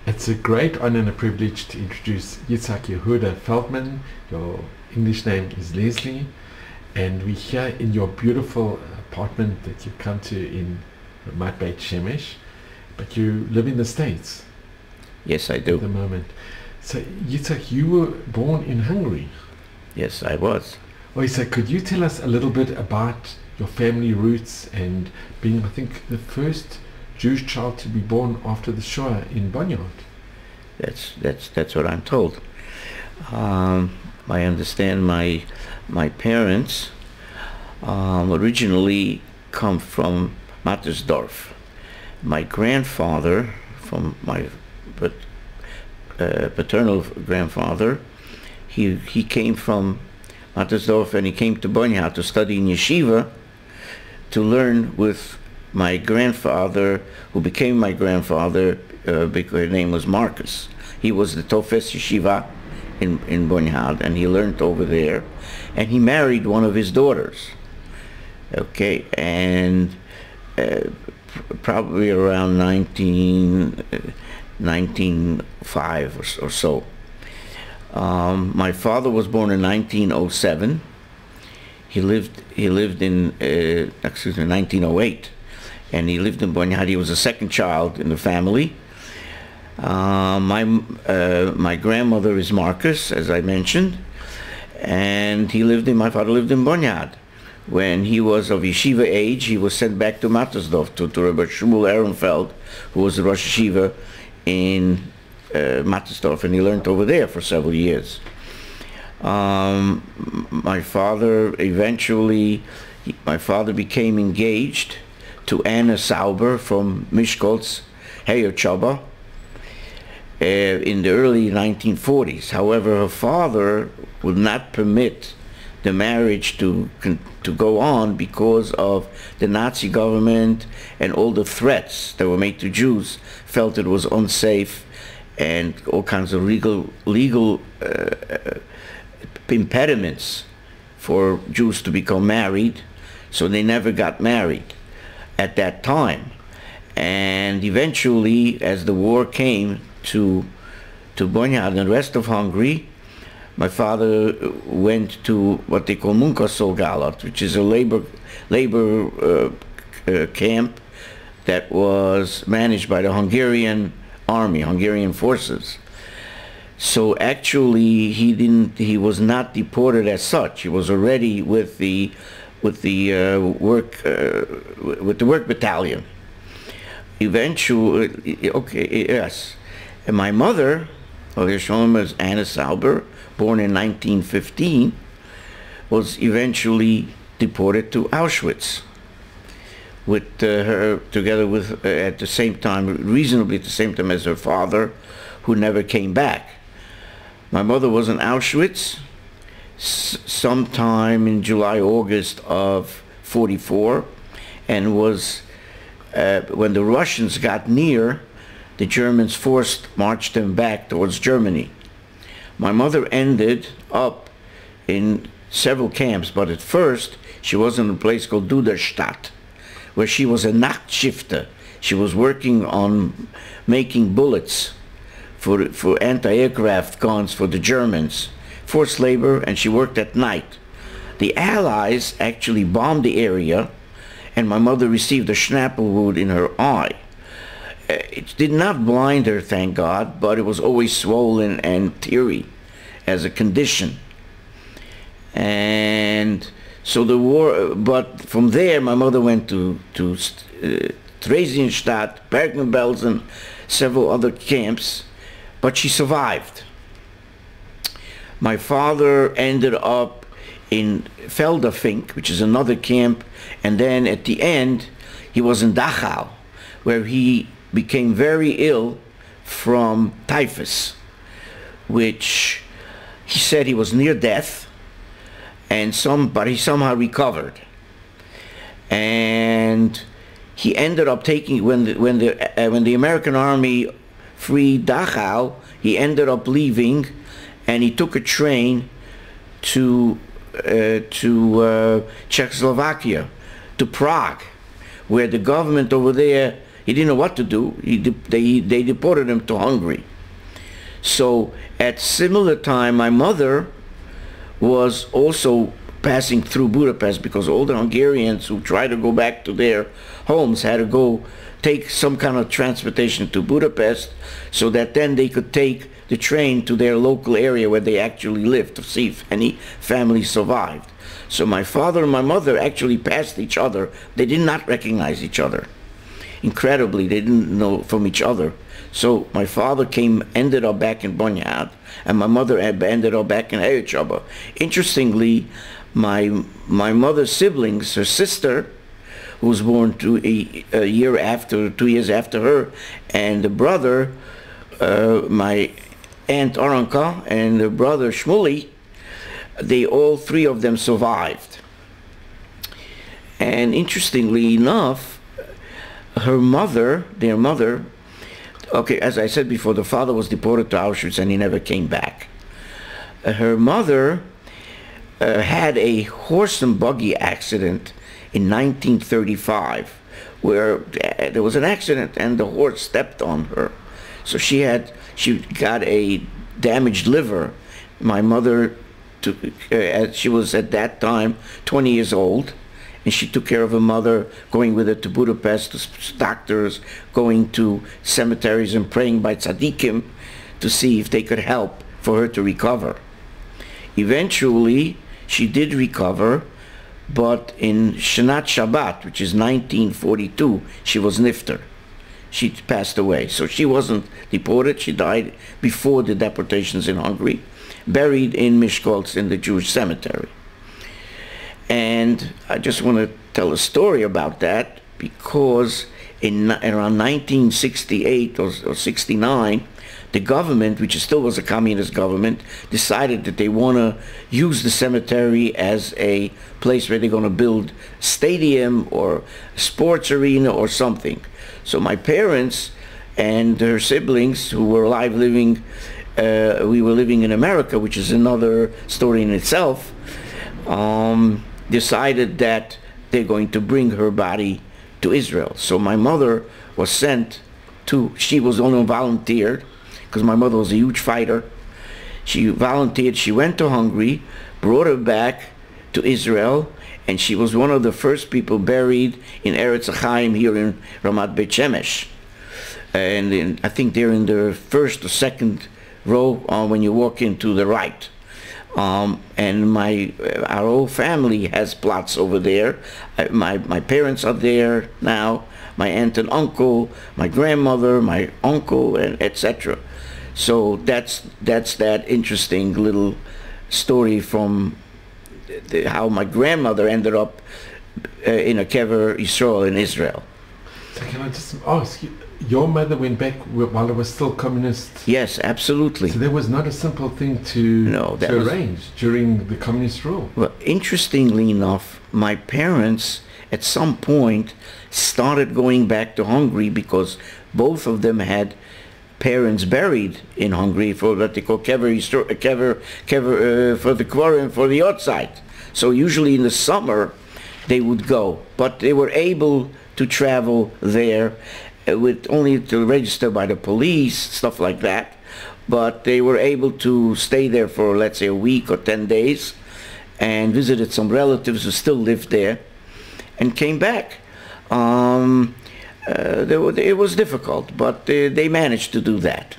It's a great honor and a privilege to introduce Yitchak Feldman. Your English name is Leslie, and we're here in your beautiful apartment that you've come to in Mat Beit Shemesh, but you live in the States. Yes, I do. At the moment. So, Yitchak, you were born in Hungary. Yes, I was. Oh, so could you tell us a little bit about your family roots and being, I think, the first Jewish child to be born after the Shoah in Bonyhad? That's what I'm told. I understand my parents originally come from Mattersdorf. My grandfather, from my paternal grandfather, he came from Mattersdorf, and he came to Bonyhad to study in yeshiva, to learn with my grandfather, who became my grandfather, because his name was Marcus. He was the Tofes Yeshiva in Bonyhad, and he learned over there, and he married one of his daughters. Okay, and probably around 1905 or so. My father was born in 1907. He lived in 1908, and he lived in Bonyhad. He was the second child in the family. My grandmother is Marcus, as I mentioned, and my father lived in Bonyhad. When he was of yeshiva age, he was sent back to Mattersdorf to Rabbi Shmuel Ehrenfeld, who was the Rosh Yeshiva in Mattersdorf, and he learned over there for several years. My father became engaged to Anna Sauber from Mishkoltz, Heyer Chaba, in the early 1940s. However, her father would not permit the marriage to go on because of the Nazi government and all the threats that were made to Jews. Felt it was unsafe, and all kinds of legal impediments for Jews to become married, so they never got married at that time. And eventually, as the war came to Bonyhad and the rest of Hungary, my father went to what they call Munkasolgalat, which is a labor camp that was managed by the Hungarian army, Hungarian forces. So actually, he was not deported as such. He was already with the work battalion. Eventually, okay, yes. And my mother, is Anna Sauber, born in 1915, was eventually deported to Auschwitz with her, together with, at the same time, reasonably at the same time as her father, who never came back. My mother was in Auschwitz sometime in July, August of '44, and was, when the Russians got near, the Germans marched them back towards Germany. My mother ended up in several camps, but at first she was in a place called Duderstadt, where she was a Nachtschifter. She was working on making bullets for anti-aircraft guns for the Germans, forced labor, and she worked at night. The Allies actually bombed the area, and my mother received a shrapnel wound in her eye. It did not blind her, thank God, but it was always swollen and teary as a condition. And so the war, but from there my mother went to Theresienstadt, Bergen-Belsen, several other camps, but she survived. My father ended up in Felderfink, which is another camp, and then at the end he was in Dachau, where he became very ill from typhus, which he said he was near death, but he somehow recovered. And he ended up taking, when the American army freed Dachau, he ended up leaving, and he took a train to Czechoslovakia, to Prague, where the government over there He didn't know what to do. They deported him to Hungary. So at similar time, my mother was also passing through Budapest, because all the Hungarians who tried to go back to their homes had to go take some kind of transportation to Budapest, so that then they could take the train to their local area where they actually lived, to see if any family survived. So my father and my mother actually passed each other. They did not recognize each other. Incredibly, they didn't know from each other. So my father ended up back in Bonyhad, and my mother ended up back in Hejcsaba. Interestingly, my mother's siblings, her sister, who was born 2 years after her, and the brother, my aunt Aranka, and the brother Shmuley, all three of them survived. And interestingly enough, their mother, okay, as I said before, the father was deported to Auschwitz and he never came back. Her mother had a horse and buggy accident in 1935, where there was an accident and the horse stepped on her. So she got a damaged liver. My mother she was at that time 20 years old, and she took care of her mother, going with her to Budapest, to doctors, going to cemeteries and praying by tzaddikim to see if they could help for her to recover. Eventually, she did recover, but in Shanat Shabbat, which is 1942, she was nifter. She passed away. So she wasn't deported. She died before the deportations in Hungary, buried in Miskolc in the Jewish cemetery. And I just want to tell a story about that, because around 1968 or 69, the government, which still was a communist government, decided that they want to use the cemetery as a place where they're going to build a stadium or a sports arena or something. So my parents and their siblings, who were alive living, we were living in America, which is another story in itself, decided that they're going to bring her body to Israel. So my mother was sent she was only volunteered, because my mother was a huge fighter. She volunteered, she went to Hungary, brought her back to Israel, and she was one of the first people buried in Eretz Chaim here in Ramat Beit Shemesh. And I think they're in the first or second row when you walk into the right. And our whole family has plots over there. My parents are there now, my aunt and uncle, my grandmother, my uncle, and etc. So that's that interesting little story from how my grandmother ended up in a kever Yisrael in Israel. So can I just ask you, your mother went back while it was still communist? Yes, absolutely. So there was not a simple thing to arrange during the communist rule? Well, interestingly enough, my parents at some point started going back to Hungary, because both of them had parents buried in Hungary for what they call kever for the Kvarim, for the outside. So usually in the summer they would go, but they were able to travel there with only to register by the police, stuff like that. But they were able to stay there for, let's say, a week or 10 days, and visited some relatives who still lived there, and came back. It was difficult, but they managed to do that.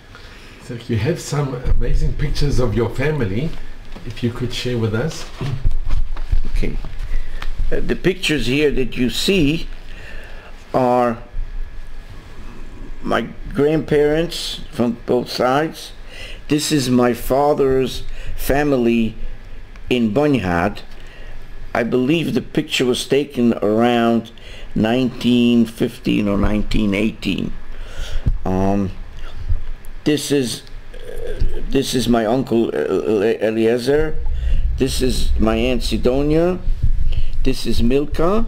So you have some amazing pictures of your family, if you could share with us. Okay. The pictures here that you see are my grandparents from both sides. This is my father's family in Bonyhad. I believe the picture was taken around 1915 or 1918. This is my uncle Eliezer. This is my aunt Sidonia. This is Milka,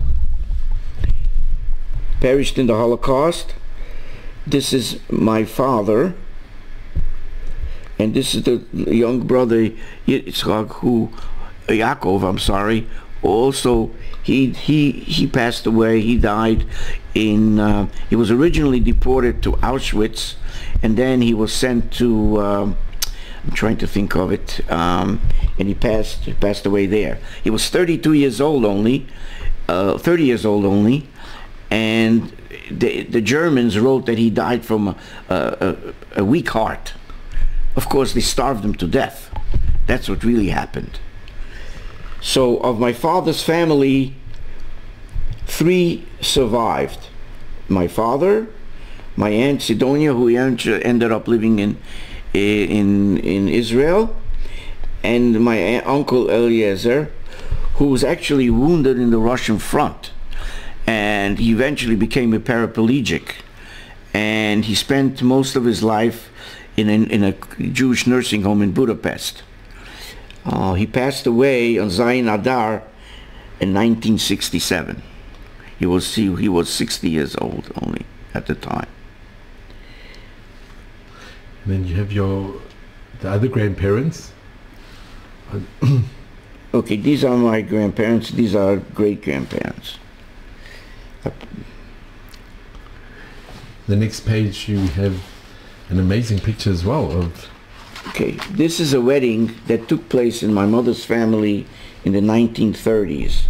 perished in the Holocaust. This is my father, and this is the young brother Yaakov, Also, he passed away. He died in. He was originally deported to Auschwitz, and then he was sent to. I'm trying to think of it. And he passed away there. He was 32 years old only, 30 years old only, and the Germans wrote that he died from a weak heart. Of course, they starved him to death. That's what really happened. So of my father's family, 3 survived. My father, my aunt Sidonia, who ended up living in Israel, and my uncle Eliezer, who was actually wounded in the Russian front, and he eventually became a paraplegic, and he spent most of his life in a Jewish nursing home in Budapest. He passed away on Zayin Adar in 1967. He was 60 years old only at the time. And then you have the other grandparents. Okay, these are my grandparents. These are great-grandparents. The next page you have an amazing picture as well of. Okay, this is a wedding that took place in my mother's family in the 1930s.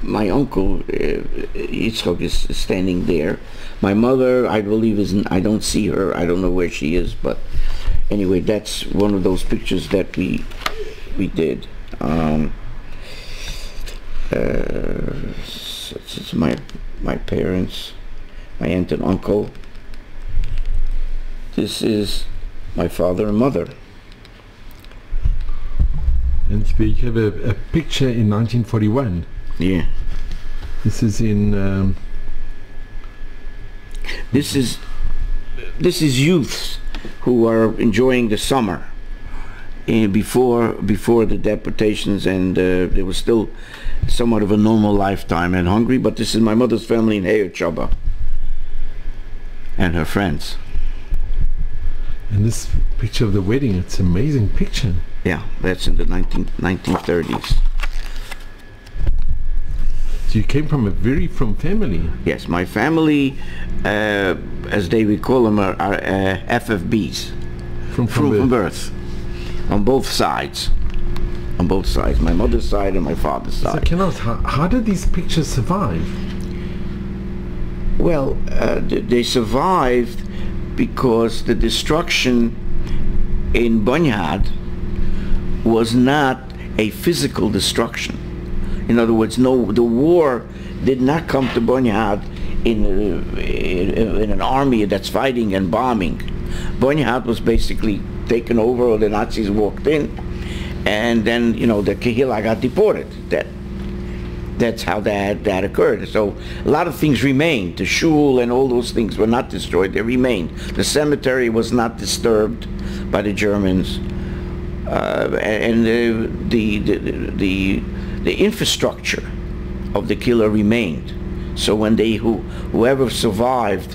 My uncle Yitzchak is standing there. My mother, I believe, I don't see her. I don't know where she is, but anyway, that's one of those pictures that we did. It's my parents, my aunt and uncle. This is my father and mother. And you have a picture in 1941. Yeah. This is in. This is youths who are enjoying the summer before the deportations, and there was still somewhat of a normal lifetime in Hungary. But this is my mother's family in Heyerchaba and her friends. And this picture of the wedding, it's an amazing picture. Yeah, that's in the 1930s. So you came from a very frum family. Yes, my family, as they would call them, are FFBs. From birth. On both sides. On both sides. My mother's side and my father's side. So can I ask, how did these pictures survive? Well, they survived because the destruction in Bonyhad was not a physical destruction. In other words, the war did not come to Bonyhad in an army that's fighting and bombing. Bonyhad was basically taken over, or the Nazis walked in, and then the Kehillah got deported. That's how that occurred. So a lot of things remained. The shul and all those things were not destroyed. They remained. The cemetery was not disturbed by the Germans, and the infrastructure of the Kehillah remained. So when whoever survived,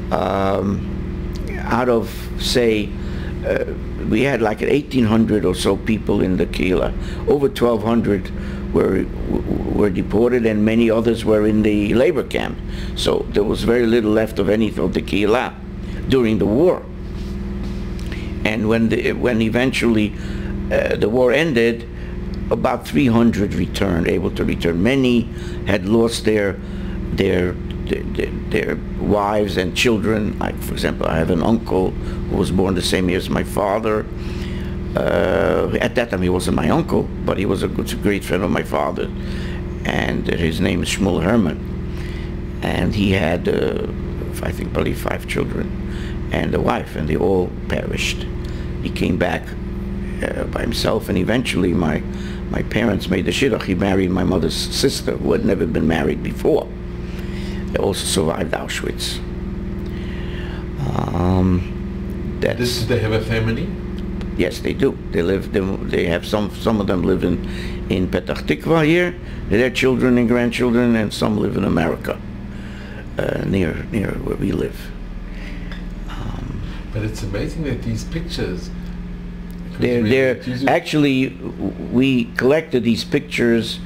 out of say, we had like 1,800 or so people in the Kehillah. Over 1,200 were deported, and many others were in the labor camp. So there was very little left of any of the Kehillah during the war. And when eventually the war ended, about 300 returned, able to return. Many had lost their wives and children. Like, for example, I have an uncle who was born the same year as my father. At that time he wasn't my uncle, but he was a great friend of my father, and his name is Shmuel Herman, and he had I think probably 5 children and a wife, and they all perished. He came back by himself, and eventually my parents made the shidduch. He married my mother's sister, who had never been married before. They also survived Auschwitz. Do they have a family? Yes, they do. They live. They have some of them live in Petach Tikva here. Their children and grandchildren, and some live in America, near where we live. But it's amazing that these pictures They're actually, we collected these pictures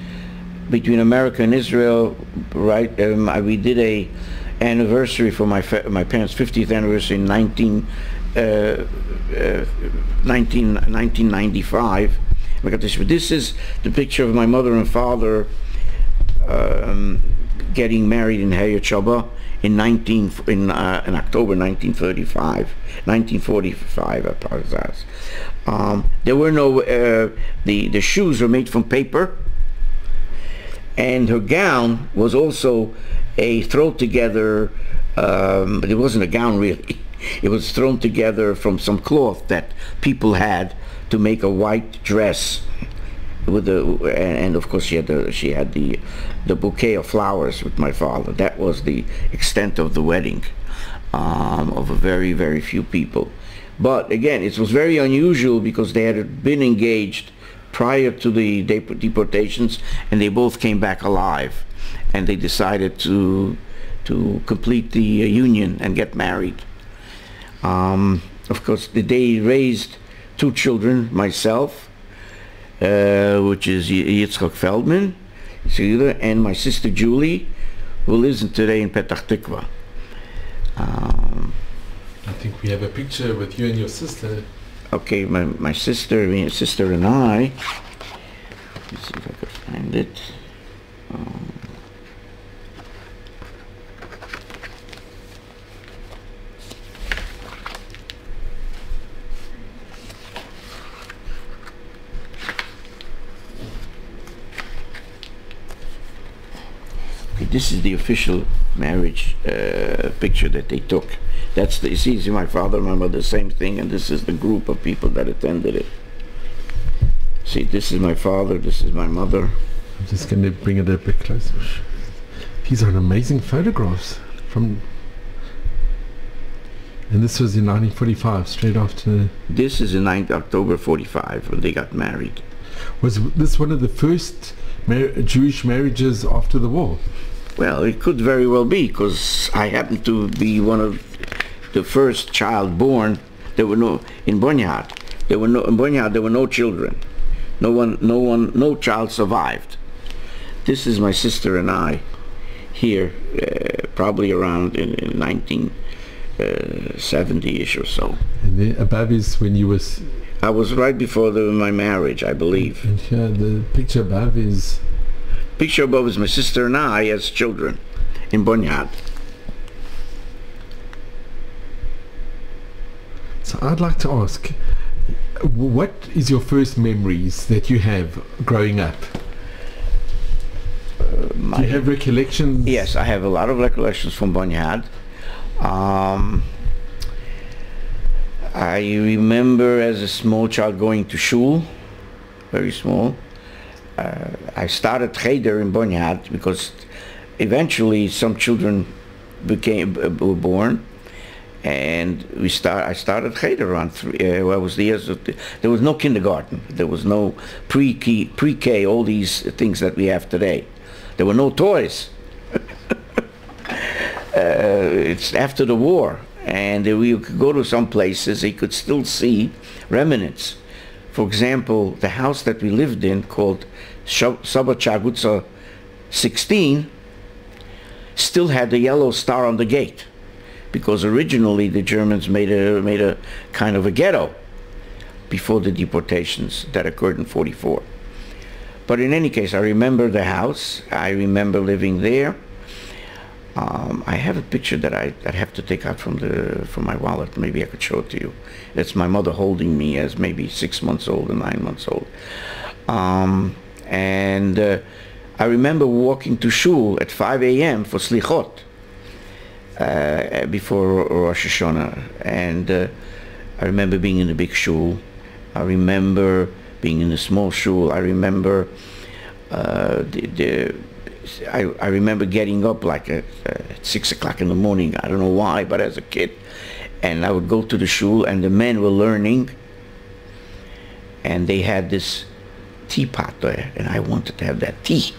between America and Israel, right? We did a anniversary for my parents' 50th anniversary in 1995. This is the picture of my mother and father getting married in Hayat in October 1945, I apologize. There were no, the shoes were made from paper, and her gown was also a thrown together, but it wasn't a gown really. It was thrown together from some cloth that people had to make a white dress with and of course she had the bouquet of flowers with my father. That was the extent of the wedding, of a very, very few people. But again, it was very unusual because they had been engaged prior to the deportations, and they both came back alive, and they decided to complete the union and get married. Of course, they raised 2 children, myself, which is Yitchak Feldman, and my sister Julie, who lives today in Petach Tikva. I think we have a picture with you and your sister. Okay, my sister and I. Let's see if I could find it. Okay, this is the official marriage picture that they took. That's the, you see my father and my mother, the same thing, and this is the group of people that attended it. See, this is my father, this is my mother. I'm just going to bring it a bit closer. These are amazing photographs from, and this was in 1945, straight after. This is in October 45 when they got married. Was this one of the first Jewish marriages after the war? Well, it could very well be, because I happened to be one of the first child born. There were no in Bonyhad. In Bonyhad there were no children. No child survived. This is my sister and I here, probably around in 1970-ish or so. And there above is when you was. I was right before my marriage, I believe. And here the picture above is. Picture above is my sister and I as children in Bonyhad. So I'd like to ask, what is your first memories that you have growing up? Do you have recollections? Yes, I have a lot of recollections from Bonyhad. I remember as a small child going to shul, very small. I started cheder in Bonyhad because eventually some children were born, and I started cheder around 3. I was the years of there was no kindergarten, there was no pre-K, all these things that we have today. There were no toys. It's after the war, and we could go to some places. You could still see remnants. For example, the house that we lived in, called Saba Chagutza 16, still had the yellow star on the gate, because originally the Germans made a kind of a ghetto before the deportations that occurred in 44. But in any case, I remember the house. I remember living there. I have a picture that I'd have to take out from my wallet. Maybe I could show it to you. It's my mother holding me as maybe 6 months old or 9 months old. And I remember walking to shul at 5 a.m. for slichot before Rosh Hashanah. And I remember being in the big shul. I remember being in the small shul. I remember I remember getting up like at 6 o'clock in the morning. I don't know why, but as a kid. And I would go to the shul, and the men were learning. And they had this teapot there, and I wanted to have that tea.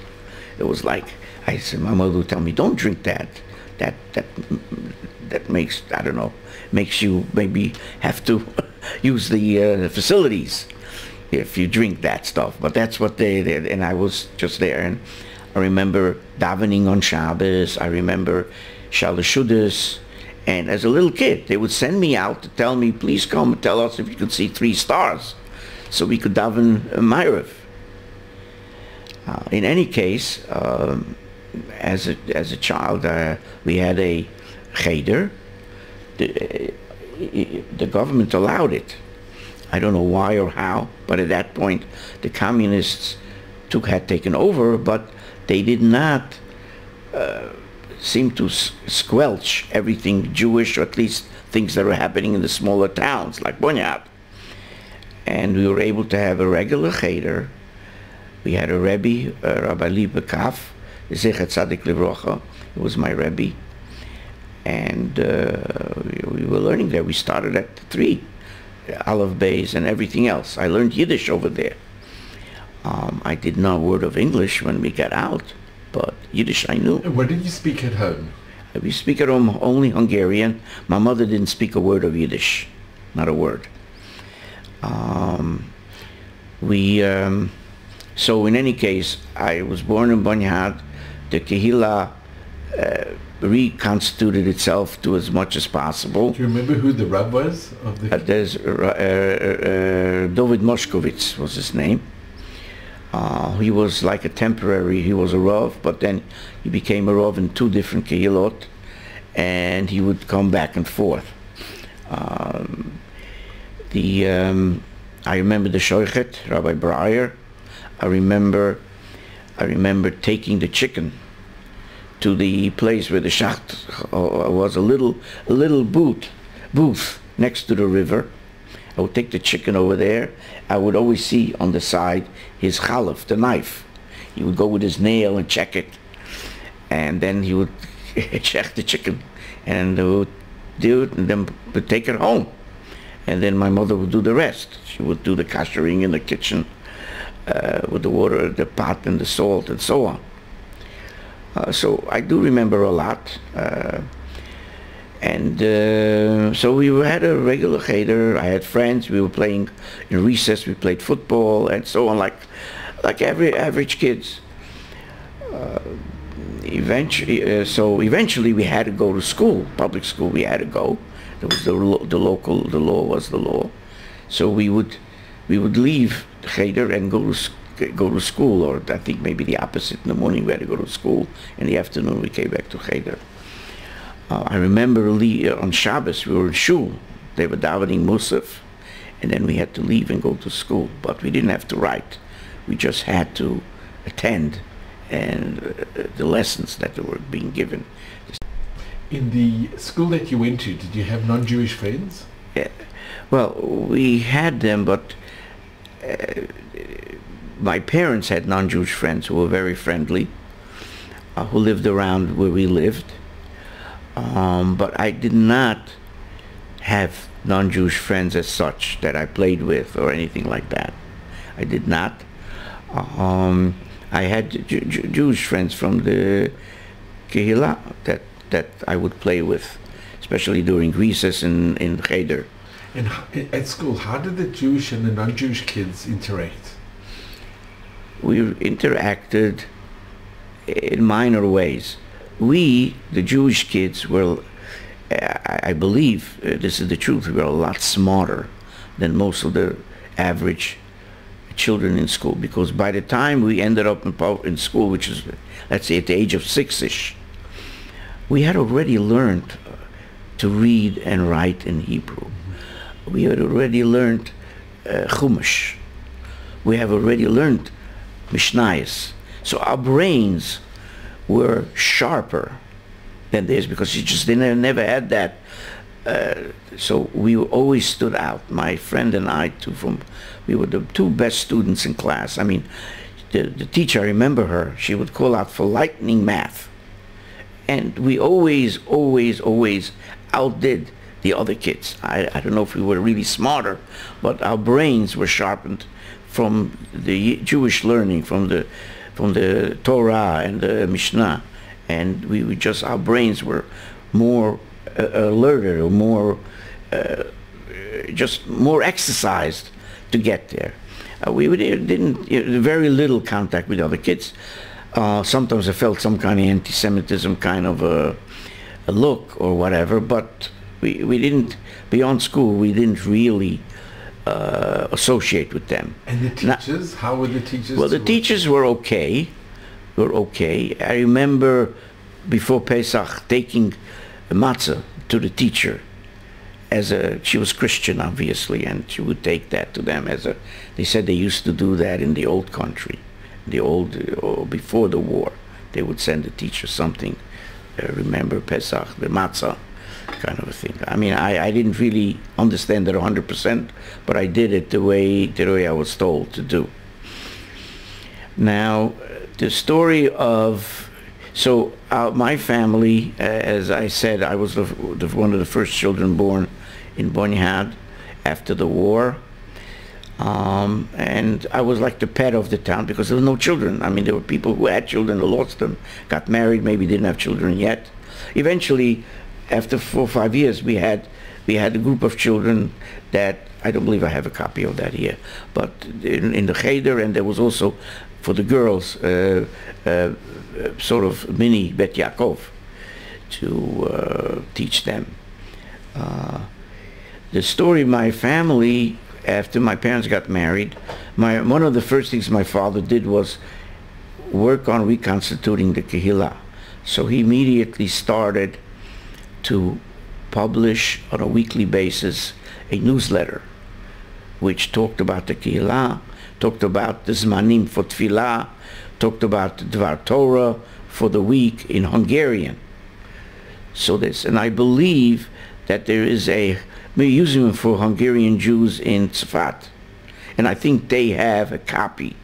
It was like, I said, my mother would tell me, don't drink that. That makes, I don't know, makes you maybe have to use the facilities if you drink that stuff. But that's what they did, and I was just there. And I remember davening on Shabbos. I remember Shalashudas. And as a little kid, they would send me out to tell me, please come and tell us if you could see 3 stars, so we could daven Ma'ariv. In any case, as a child, we had a cheder. The government allowed it. I don't know why or how, but at that point, the communists had taken over, but they did not seem to squelch everything Jewish, or at least things that were happening in the smaller towns like Bonyhad. And we were able to have a regular cheder. We had a Rebbe, Rabbi Liebe Kaf, Zecher Tzadik Livrocha. It was my Rebbe. And we were learning there. We started at 3, Aleph Beis and everything else. I learned Yiddish over there. I did not a word of English when we got out, but Yiddish I knew. And what did you speak at home? We speak at home only Hungarian. My mother didn't speak a word of Yiddish, not a word. So in any case, I was born in Bonyhad. The Kehila reconstituted itself to as much as possible. Do you remember who the Rav was? There's David Moshkovitz was his name. He was like a temporary, he was a Rav, but then he became a Rav in 2 different Kehilot, and he would come back and forth. I remember the Shoichet, Rabbi Breyer. I remember taking the chicken to the place where the shacht was, a little booth next to the river. I would take the chicken over there. I would always see on the side his chalaf, the knife. He would go with his nail and check it, and then he would check the chicken, and would do it, and then would take it home. And then my mother would do the rest. She would do the kashering in the kitchen with the water, the pot, and the salt, and so on. So I do remember a lot. So we had a regular cheder. I had friends. We were playing in recess. We played football and so on, like every average kids. Eventually we had to go to school, public school. We had to go. There was the law was the law. So we would leave the cheder and go to school, or I think maybe the opposite. In the morning we had to go to school. In the afternoon we came back to cheder. I remember on Shabbos we were in shul. They were davening Musaf, and then we had to leave and go to school. But we didn't have to write. We just had to attend and the lessons that were being given. In the school that you went to, did you have non-Jewish friends? Yeah. Well, we had them, but my parents had non-Jewish friends who were very friendly, who lived around where we lived. But I did not have non-Jewish friends as such that I played with or anything like that. I did not. I had Jewish friends from the Kehila that I would play with, especially during recess in cheder. And at school, how did the Jewish and the non-Jewish kids interact? We interacted in minor ways. We, the Jewish kids, were, I believe, this is the truth, we were a lot smarter than most of the average children in school, because by the time we ended up in school, which is, let's say, at the age of 6-ish, we had already learned to read and write in Hebrew. We had already learned Chumash. We have already learned Mishnayos. So our brains were sharper than theirs, because you just never had that. So we always stood out. My friend and I, we were the 2 best students in class. I mean, the teacher, I remember her, she would call out for lightning math. And we always outdid the other kids. I don't know if we were really smarter, but our brains were sharpened from the Jewish learning, from the Torah and the Mishnah, and our brains were more alerted, or more just more exercised to get there. We didn't, very little contact with other kids. Sometimes I felt some kind of anti-Semitism kind of a look or whatever, but we didn't, beyond school, we didn't really associate with them. And the teachers, how were the teachers? Well, the teachers were okay. I remember before Pesach taking matzah to the teacher. She was Christian, obviously, and she would take that to them they said they used to do that in the old country, before the war. They would send the teacher something, remember Pesach, the matzah, kind of a thing. I mean, I didn't really understand it 100%, but I did it the way I was told to do. Now, the story of, my family, as I said, I was one of the first children born in Bonyhad after the war. And I was like the pet of the town because there were no children. I mean, there were people who had children who lost them, got married, maybe didn't have children yet. Eventually, after 4 or 5 years, we had a group of children that, I don't believe I have a copy of that here, but in the cheder, and there was also, for the girls, sort of mini Bet Yaakov to teach them. The story of my family, after my parents got married, one of the first things my father did was work on reconstituting the Kehillah. So he immediately started to publish on a weekly basis a newsletter which talked about the Kehillah, talked about the Zmanim for Tfilah, talked about the Dvar Torah for the week in Hungarian. And I believe that there is a museum for Hungarian Jews in Tzfat, and I think they have a copy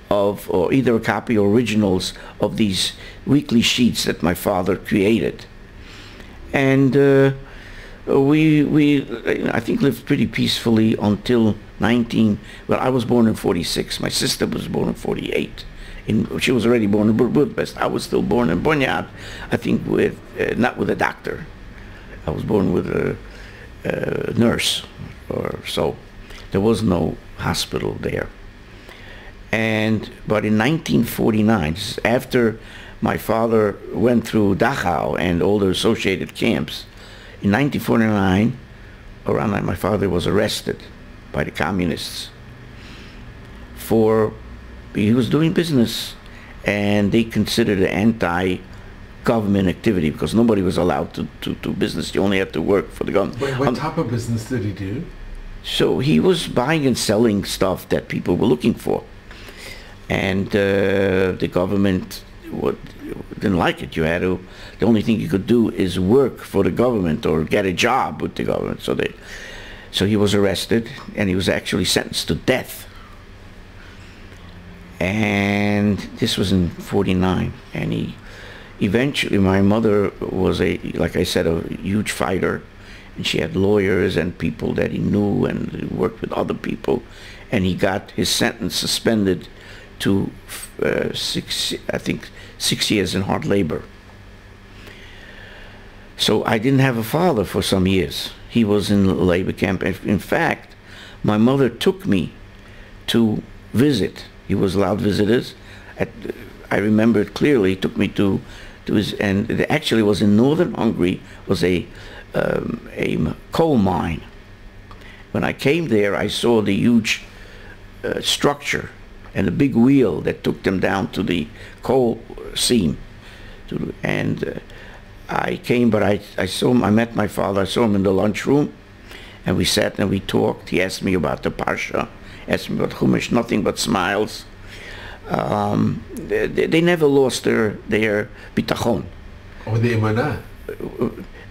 of, or either a copy or originals of these weekly sheets that my father created. And we I think lived pretty peacefully until I was born in 46. My sister was born in 48. She was already born in Budapest. I was still born in Bonyhad, I think not with a doctor. I was born with a nurse or so. There was no hospital there. But in 1949, after my father went through Dachau and all the associated camps, in 1949, around that, my father was arrested by the communists he was doing business, and they considered it anti-government activity because nobody was allowed to do business. You only had to work for the government. What type of business did he do? So he was buying and selling stuff that people were looking for, and the government didn't like it. The only thing you could do is work for the government or get a job with the government. So he was arrested, and he was actually sentenced to death. And this was in 49, and eventually, my mother was like I said, a huge fighter, and she had lawyers and people that he knew and worked with other people, and he got his sentence suspended to 6 years in hard labor. So I didn't have a father for some years. He was in the labor camp. In fact, my mother took me to visit. He was allowed visitors. I remember it clearly. He took me to his, and it actually was in northern Hungary, was a coal mine. When I came there, I saw the huge structure and the big wheel that took them down to the coal seam. I came, but I met my father. I saw him in the lunchroom, and we sat and we talked. He asked me about the Parsha, asked me about Chumash, nothing but smiles. They never lost their bitachon. Or the emunah.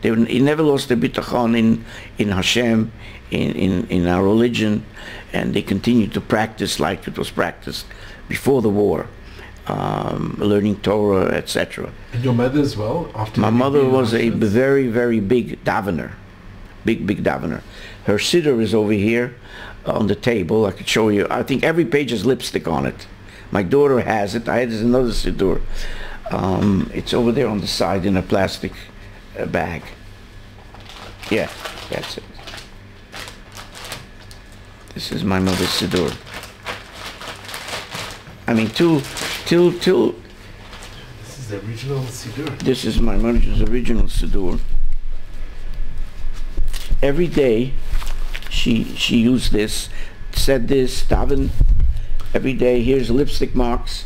He never lost their bitachon in Hashem, in our religion, and they continued to practice like it was practiced before the war, learning Torah, etc. And your mother as well? My mother was a very, very big davener, big davener. Her siddur is over here on the table. I could show you. I think every page has lipstick on it. My daughter has it. There's another siddur. It's over there on the side in a plastic bag. Yeah, that's it. This is my mother's siddur. I mean, till. This is the original siddur. This is my mother's original siddur. Every day, she used this, said this, daven. Every day, here's lipstick marks.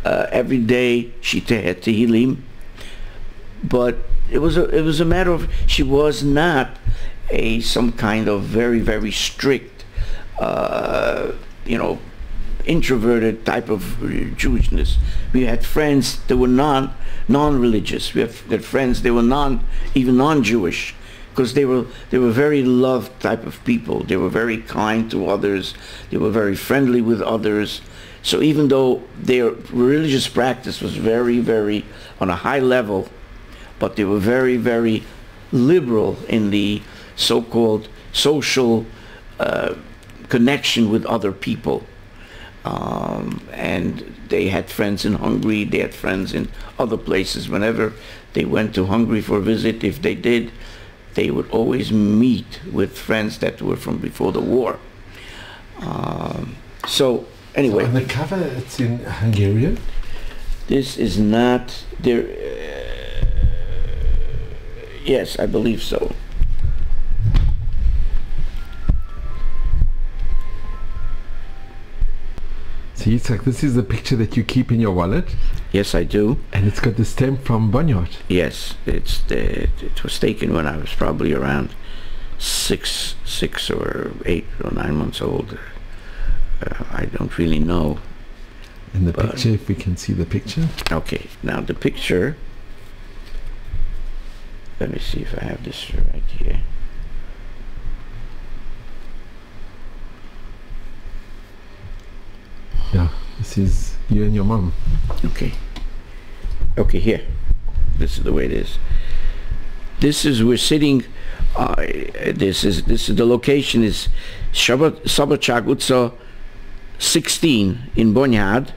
Every day, she had tehillim. But it was a matter of, she was not some kind of very, very strict, introverted type of Jewishness. We had friends that were non-religious. We had friends that were even non-Jewish, because they were very loved type of people. They were very kind to others. They were very friendly with others. So even though their religious practice was very, very on a high level, but they were very, very liberal in the so-called social connection with other people. And they had friends in Hungary, they had friends in other places. Whenever they went to Hungary for a visit, if they did, they would always meet with friends that were from before the war. So anyway. So on the cover, it's in Hungarian? This is not there. Yes, I believe so. So Yitchak, this is the picture that you keep in your wallet? Yes, I do. And it's got the stamp from Bonyhad? Yes, it was taken when I was probably around six or 8 or 9 months old. I don't really know. And the picture, if we can see the picture? Okay, now the picture, let me see if I have this right here. Yeah, this is you and your mom. Okay. Okay, here. This is the way it is. This is, we're sitting, this is the location is Szabadság utca 16 in Bonyhad.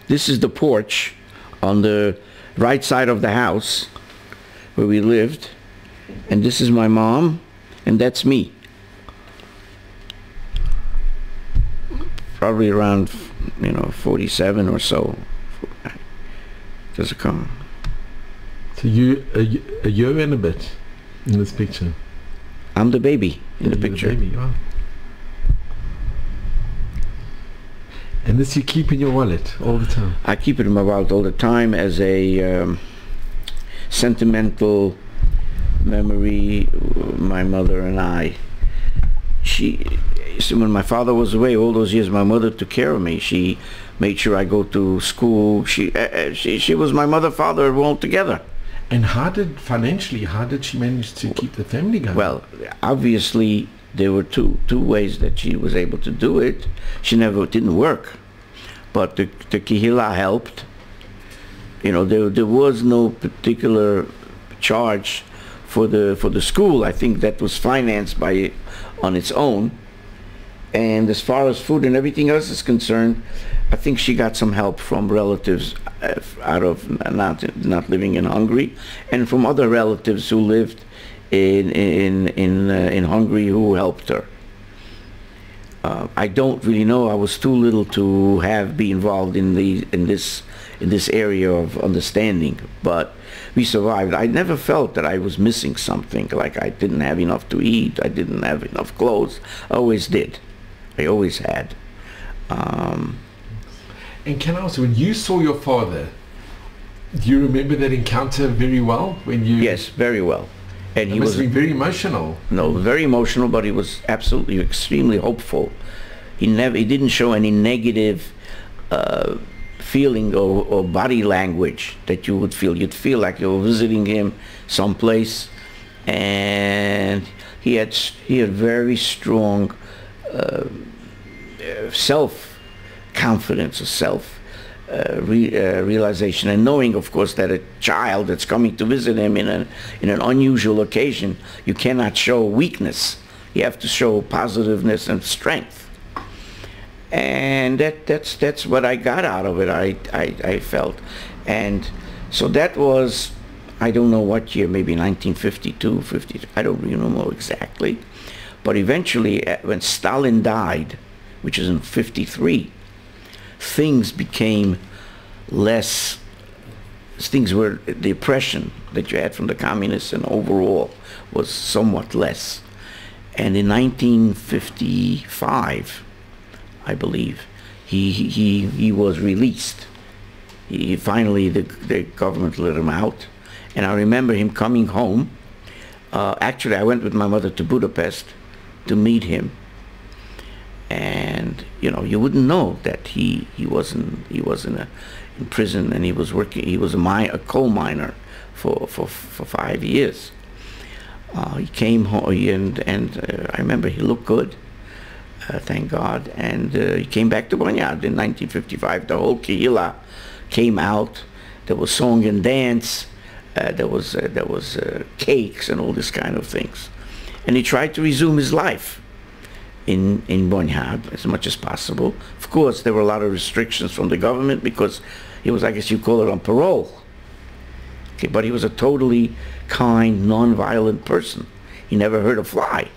This is the porch on the right side of the house where we lived. And this is my mom, and that's me. Probably around, 47 or so. Does it come? So you a year and a bit in this picture. I'm the baby in the picture. The baby, wow. And this you keep in your wallet all the time? I keep it in my wallet all the time as a sentimental memory. My mother and I. When my father was away all those years, my mother took care of me. She made sure I go to school. She was my mother, father all together. And how did she manage to keep the family going? Well, obviously there were two ways that she was able to do it. She never didn't work, but the Kehillah helped. There was no particular charge for the school. I think that was financed by on its own. And as far as food and everything else is concerned, I think she got some help from relatives out of not living in Hungary, and from other relatives who lived in Hungary who helped her. I don't really know. I was too little to be involved in this area of understanding, but we survived. I never felt that I was missing something, like I didn't have enough to eat, I didn't have enough clothes. I always did. I always had. And can I ask, when you saw your father, do you remember that encounter very well? Yes, very well. And he must have been very emotional. No, very emotional, but he was absolutely extremely hopeful. He didn't show any negative feeling or body language that you would feel. You'd feel like you were visiting him someplace, and he had very strong self-confidence or realization, and knowing, of course, that a child that's coming to visit him in an unusual occasion, you cannot show weakness. You have to show positiveness and strength. And that's what I got out of it. I felt, and so that was, I don't know what year, maybe 1952, 50. I don't really know exactly. But eventually, when Stalin died, which is in 53, things became less, the oppression that you had from the communists and overall was somewhat less. And in 1955, I believe, he was released. Finally, the government let him out. And I remember him coming home. Actually, I went with my mother to Budapest to meet him. And you wouldn't know that he was in prison, and he was working. He was a coal miner for 5 years. He came home, and I remember he looked good, thank God. And he came back to Bonyhad in 1955. The whole Kehillah came out. There was song and dance. There was cakes and all this kind of things. And he tried to resume his life in Bonyhad as much as possible. Of course, there were a lot of restrictions from the government because he was, I guess you call it, on parole. Okay, but he was a totally kind, non-violent person. He never hurt a fly.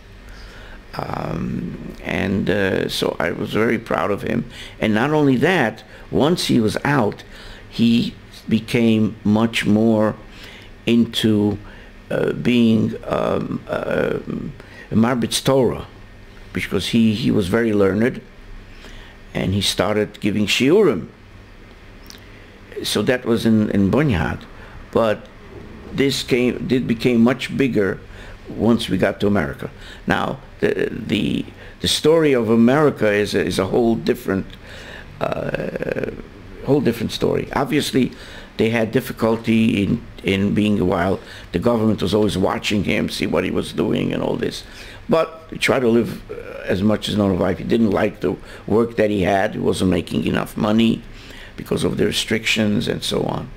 So I was very proud of him. And not only that, once he was out, he became much more into being Marbitz Torah, because he was very learned, and he started giving shiurim. So that was in Bonyhad, but this became much bigger once we got to America. Now the story of America is a whole different story. Obviously, they had difficulty in being, while the government was always watching him, see what he was doing and all this. But he tried to live as much as normal life. He didn't like the work that he had. He wasn't making enough money because of the restrictions and so on.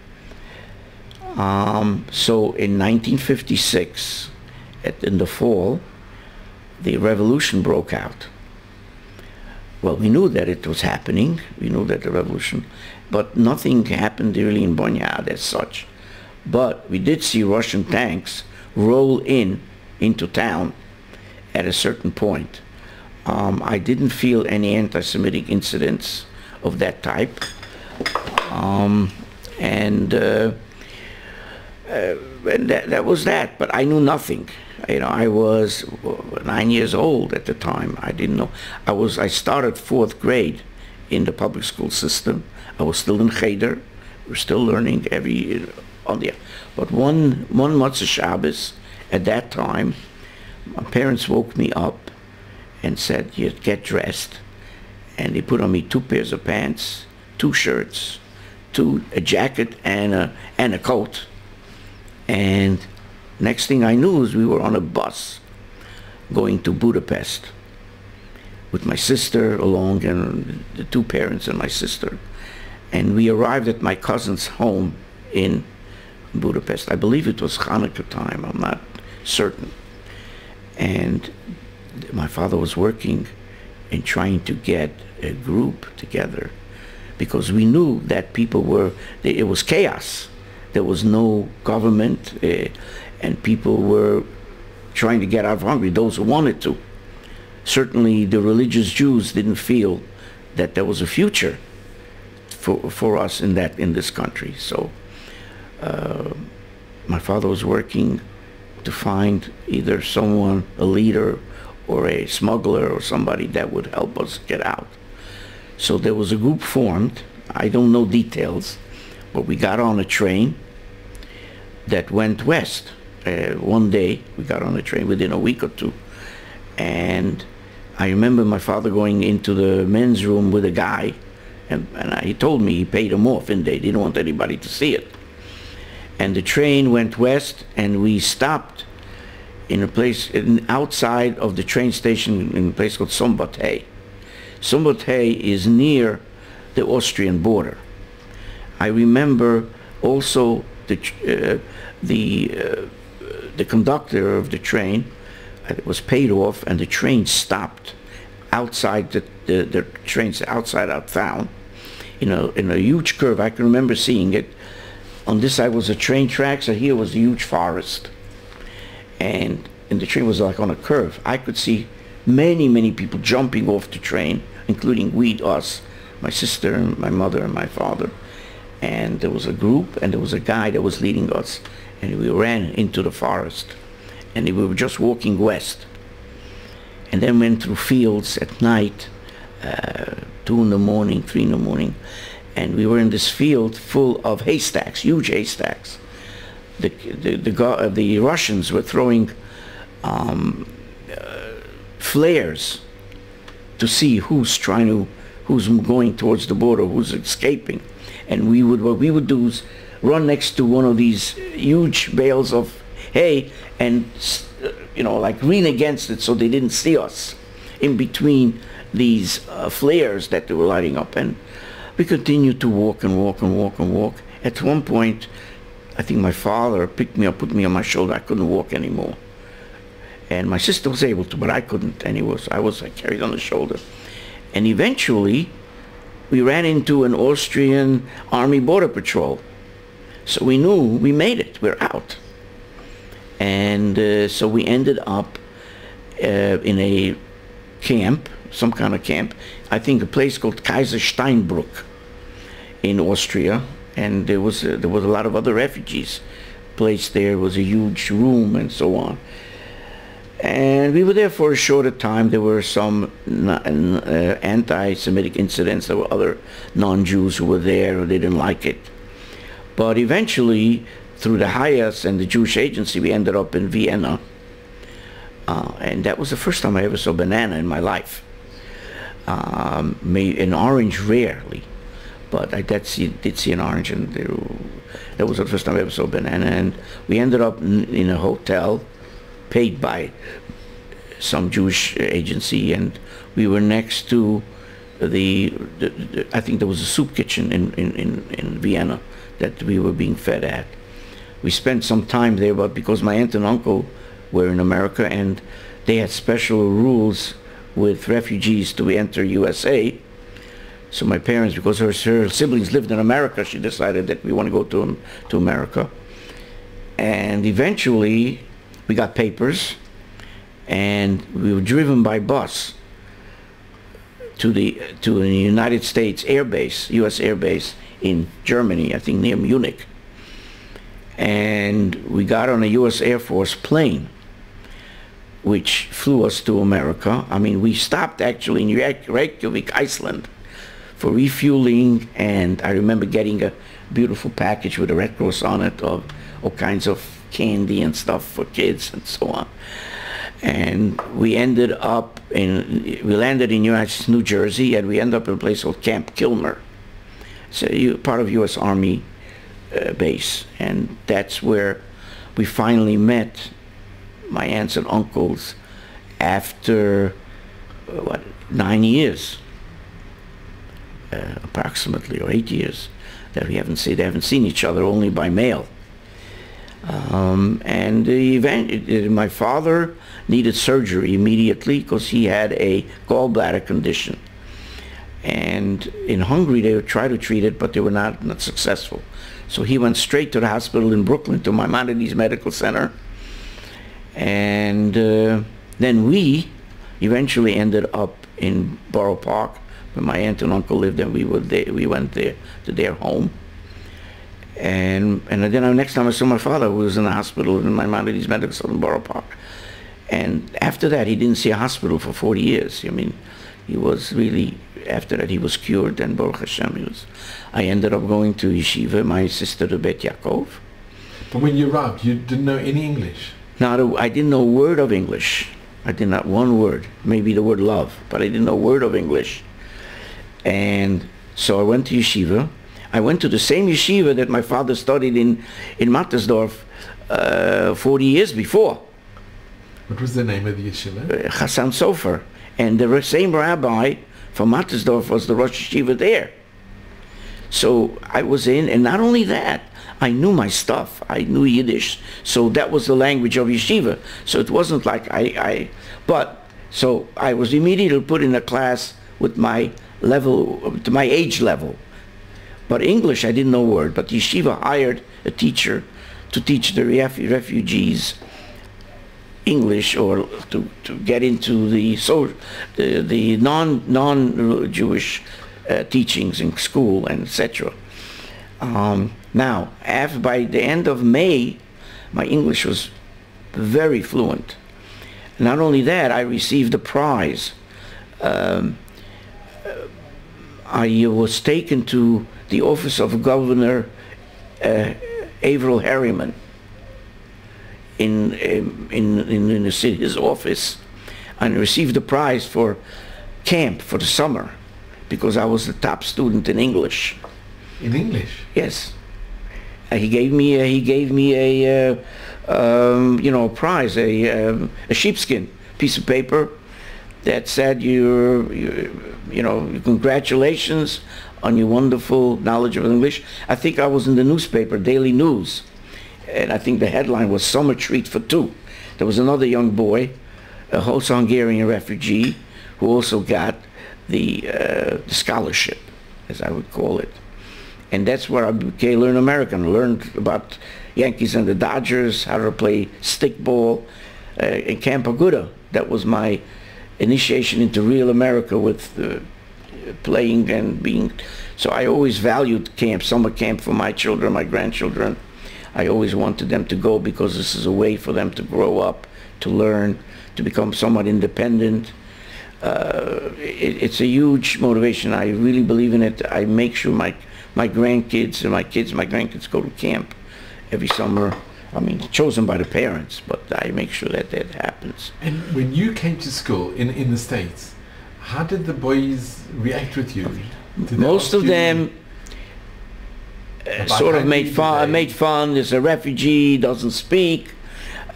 So in 1956, in the fall, the revolution broke out. Well, we knew that it was happening. We knew that the revolution, but nothing happened really in Bonyhad as such. But we did see Russian tanks roll into town at a certain point. I didn't feel any anti-Semitic incidents of that type. And that was that. But I knew nothing. I was 9 years old at the time. I didn't know. I started 4th grade in the public school system. I was still in Cheder. We were still learning But one Motzei Shabbos at that time, my parents woke me up and said, "You get dressed," and they put on me 2 pairs of pants, 2 shirts, a jacket, and a coat. And next thing I knew is we were on a bus going to Budapest with my sister along, and the 2 parents and my sister. And we arrived at my cousin's home in Budapest. I believe it was Hanukkah time, I'm not certain. And my father was working and trying to get a group together, because we knew that it was chaos. There was no government, and people were trying to get out of Hungary, those who wanted to. Certainly the religious Jews didn't feel that there was a future for us in this country. So my father was working to find either someone, a leader, or a smuggler, or somebody that would help us get out. So there was a group formed. I don't know details, but we got on a train that went west. One day we got on a train within a week or 2, and I remember my father going into the men's room with a guy, and he told me he paid him off, and they didn't want anybody to see it. And the train went west, and we stopped in a place outside of the train station in a place called Szombathely. Szombathely is near the Austrian border. I remember also the conductor of the train was paid off, and the train stopped outside the train's outside our town in a huge curve. I can remember seeing it. On this side was a train track, so here was a huge forest, and the train was like on a curve. I could see many people jumping off the train, including us, my sister and my mother and my father. And there was a group, and there was a guy that was leading us, and we ran into the forest, and we were just walking west, and then went through fields at night, 2 in the morning, 3 in the morning, and we were in this field full of haystacks, huge haystacks. The Russians were throwing flares to see who's going towards the border, who's escaping. And what we would do is run next to one of these huge bales of hay and, like lean against it so they didn't see us in between these flares that they were lighting up. And we continued to walk and walk and walk and walk. At one point, I think my father picked me up, put me on my shoulder. I couldn't walk anymore. And my sister was able to, but I couldn't. And I was carried on the shoulder. And eventually, we ran into an Austrian Army Border Patrol. So we knew we made it, we're out. And so we ended up in a camp, some kind of camp, I think a place called Kaisersteinbrück in Austria. And there was a lot of other refugees. Placed there was a huge room and so on. And we were there for a shorter time. There were some anti-Semitic incidents. There were other non-Jews who were there who didn't like it. But eventually, through the Hayas and the Jewish Agency, we ended up in Vienna. And that was the first time I ever saw banana in my life. An orange rarely, but I did see an orange, and that was the first time I ever saw banana. And we ended up in a hotel paid by some Jewish agency, and we were next to I think there was a soup kitchen in Vienna that we were being fed at. We spent some time there, but because my aunt and uncle were in America and they had special rules with refugees to enter USA, so my parents, because her siblings lived in America, she decided that we want to go to America. And eventually we got papers, and we were driven by bus to the United States Air Base, U.S. Air Base in Germany, I think near Munich. And we got on a U.S. Air Force plane, which flew us to America. I mean, we stopped actually in Reykjavik, Iceland, for refueling, and I remember getting a beautiful package with a Red Cross on it of all kinds of candy and stuff for kids and so on. And we landed in New Jersey, and we ended up in a place called Camp Kilmer. It's part of U.S. Army base, and that's where we finally met my aunts and uncles after 9 years, approximately, or 8 years, that they haven't seen each other, only by mail. And the event, my father needed surgery immediately because he had a gallbladder condition. And in Hungary, they would try to treat it, but they were not successful. So he went straight to the hospital in Brooklyn, to Maimonides Medical Center. And then we eventually ended up in Borough Park, where my aunt and uncle lived, and we went there to their home. And then the next time I saw my father, who was in the hospital in Maimonides Medical Center in Borough Park. And after that, he didn't see a hospital for 40 years. I mean, he was really, after that, he was cured, and Baruch Hashem, I ended up going to yeshiva, my sister to Bet Yaakov. But when you arrived, you didn't know any English? No, I didn't know a word of English. I did not one word, maybe the word love, but I didn't know a word of English. And so I went to yeshiva. I went to the same yeshiva that my father studied in Mattersdorf 40 years before. What was the name of the yeshiva? Hassan Sofer. And the same rabbi from Mattersdorf was the Rosh Yeshiva there. So I was in, and not only that, I knew my stuff. I knew Yiddish. So that was the language of yeshiva. So it wasn't like so I was immediately put in a class with my level, to my age level. But English, I didn't know a word. But yeshiva hired a teacher to teach the refugees English or to get into the non-Jewish teachings in school and etc. Now, by the end of May, my English was very fluent. Not only that, I received a prize. I was taken to the office of Governor Averell Harriman in the city, his office, and received the prize for camp for the summer because I was the top student in English. In English? Yes. He gave me a prize, a sheepskin piece of paper that said congratulations on your wonderful knowledge of English. I think I was in the newspaper, Daily News, and I think the headline was "Summer Treat for Two." There was another young boy, a Hungarian refugee, who also got the scholarship, as I would call it. And that's where I became learn American. I learned about Yankees and the Dodgers, how to play stickball in Camp Aguda. That was my initiation into real America with playing and being. So I always valued camp, summer camp for my children, my grandchildren. I always wanted them to go because this is a way for them to grow up, to learn, to become somewhat independent. It's a huge motivation. I really believe in it. I make sure my grandkids and my grandkids go to camp every summer. I mean, chosen by the parents, but I make sure that happens. And when you came to school in the States, how did the boys react with you? Most of them sort of made fun. There's a refugee, doesn't speak.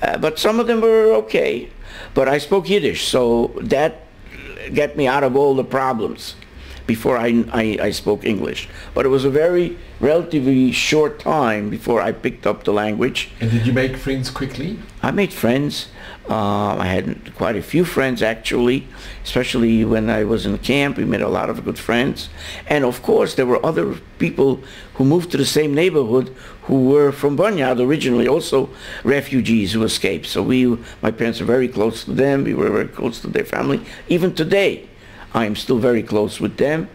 But some of them were okay. But I spoke Yiddish, so that got me out of all the problems before I spoke English. But it was a very relatively short time before I picked up the language. And did you make friends quickly? I made friends. I had quite a few friends actually, especially when I was in camp. We made a lot of good friends. And of course there were other people who moved to the same neighborhood who were from Bonyhad originally, also refugees who escaped. So my parents were very close to them. We were very close to their family. Even today, I am still very close with them.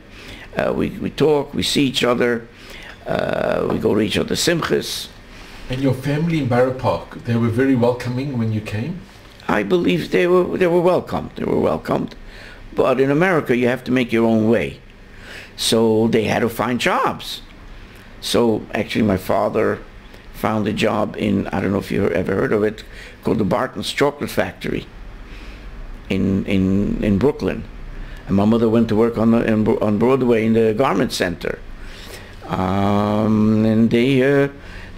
We talk, we see each other, we go to each other's simchas. And your family in Borough Park, they were very welcoming when you came? I believe they were welcomed. They were welcomed. But in America, you have to make your own way. So they had to find jobs. So actually my father found a job in, I don't know if you ever heard of it, called the Barton's Chocolate Factory in Brooklyn. And my mother went to work on Broadway in the garment center. And they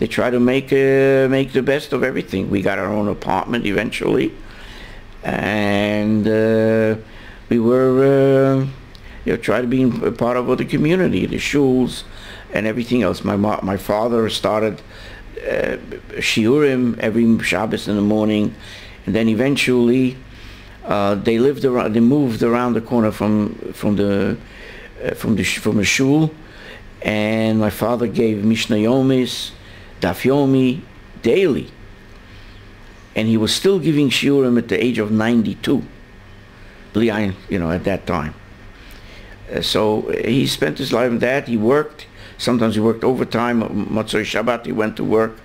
try to make the best of everything. We got our own apartment eventually, and we were try to be a part of the community, the shuls, and everything else. My father started shiurim every Shabbos in the morning, and then eventually they moved around the corner from the shul, and my father gave Mishnah Yomis, Daf Yomi daily, and he was still giving shiurim at the age of 92. At that time. So he spent his life in that. He worked. Sometimes he worked overtime. Motzei Shabbat he went to work.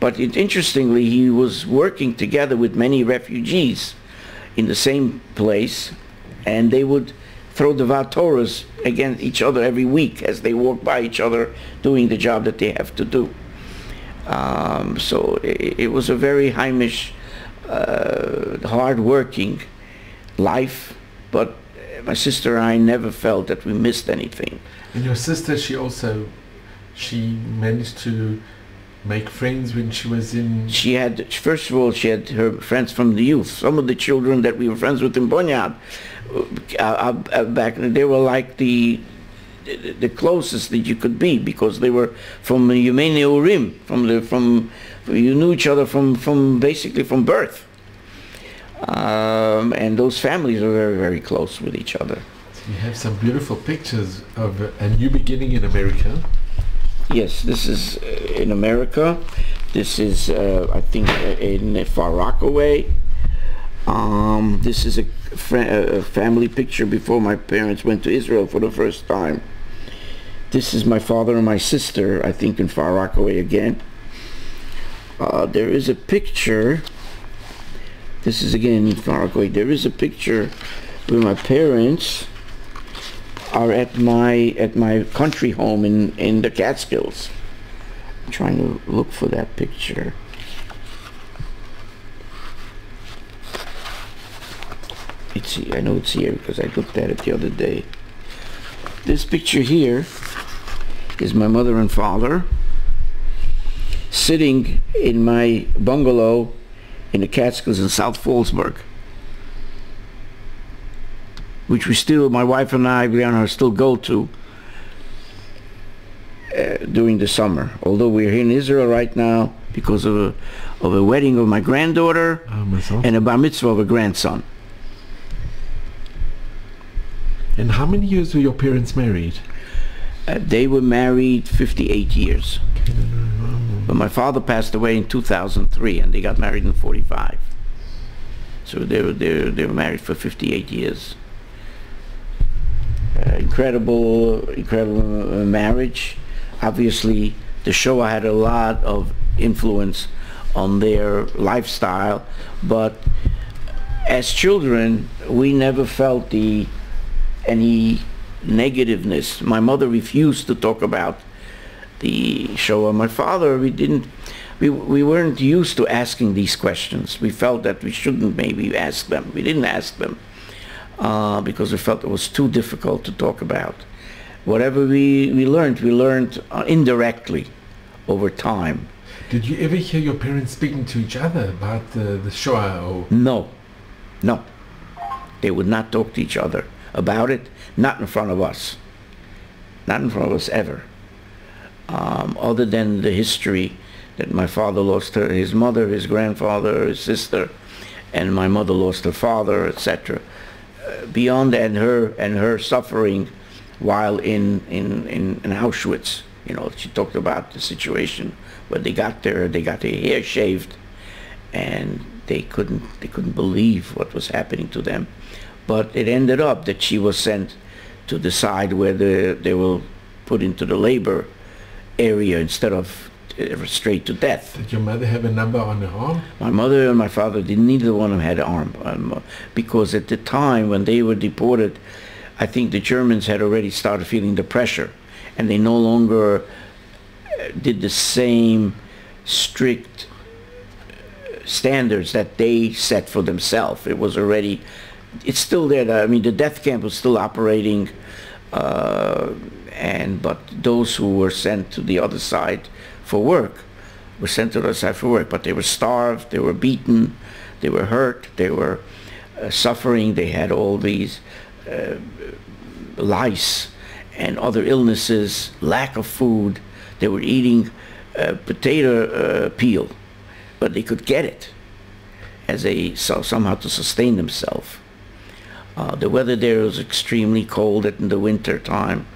But interestingly, he was working together with many refugees in the same place, and they would throw the Torahs against each other every week as they walk by each other doing the job that they have to do. So it was a very Heimish, hard-working life, but my sister and I never felt that we missed anything. And your sister, she managed to make friends when she was in... First of all, she had her friends from the youth. Some of the children that we were friends with in Bonyhad, back then, they were like the closest that you could be, because they were from Yemei Neurim, you knew each other from basically from birth. And those families were very, very close with each other. So you have some beautiful pictures of a new beginning in America. Yes, this is in America. This is, I think, in Far Rockaway. This is a family picture before my parents went to Israel for the first time. This is my father and my sister, I think in Far Rockaway again. There is a picture, this is again in Far Rockaway, there is a picture where my parents are at my country home in the Catskills. I'm trying to look for that picture. I know it's here because I looked at it the other day. This picture here is my mother and father sitting in my bungalow in the Catskills in South Fallsburg, which my wife and I, Brianna, still go to during the summer. Although we're here in Israel right now because of a wedding of my granddaughter and a bar mitzvah of a grandson. And how many years were your parents married? They were married 58 years. But my father passed away in 2003 and they got married in 45. So they were married for 58 years. Incredible marriage. Obviously, the Shoah had a lot of influence on their lifestyle, but as children, we never felt any negativeness. My mother refused to talk about the Shoah. My father, we weren't used to asking these questions. We felt that we shouldn't maybe ask them. We didn't ask them because we felt it was too difficult to talk about. Whatever we learned indirectly over time. Did you ever hear your parents speaking to each other about the Shoah? Or? No. They would not talk to each other about it, not in front of us. Not in front of us ever. Other than the history that my father lost his mother, his grandfather, his sister, and my mother lost her father, etc. Beyond that, and her suffering while in Auschwitz. You know, she talked about the situation where they got there, they got their hair shaved, and they couldn't believe what was happening to them. But it ended up that she was sent to the side where they were put into the labor area instead of straight to death. Did your mother have a number on her arm? My mother and my father, neither one of them had an arm. Because at the time when they were deported, I think the Germans had already started feeling the pressure, and they no longer did the same strict standards that they set for themselves. It was already, it's still there. I mean, the death camp was still operating, but those who were sent to the other side for work were sent to the other side for work. But they were starved, they were beaten, they were hurt, they were suffering. They had all these lice and other illnesses, lack of food. They were eating potato peel, but they could get it as somehow to sustain themselves. The weather there was extremely cold in the winter time,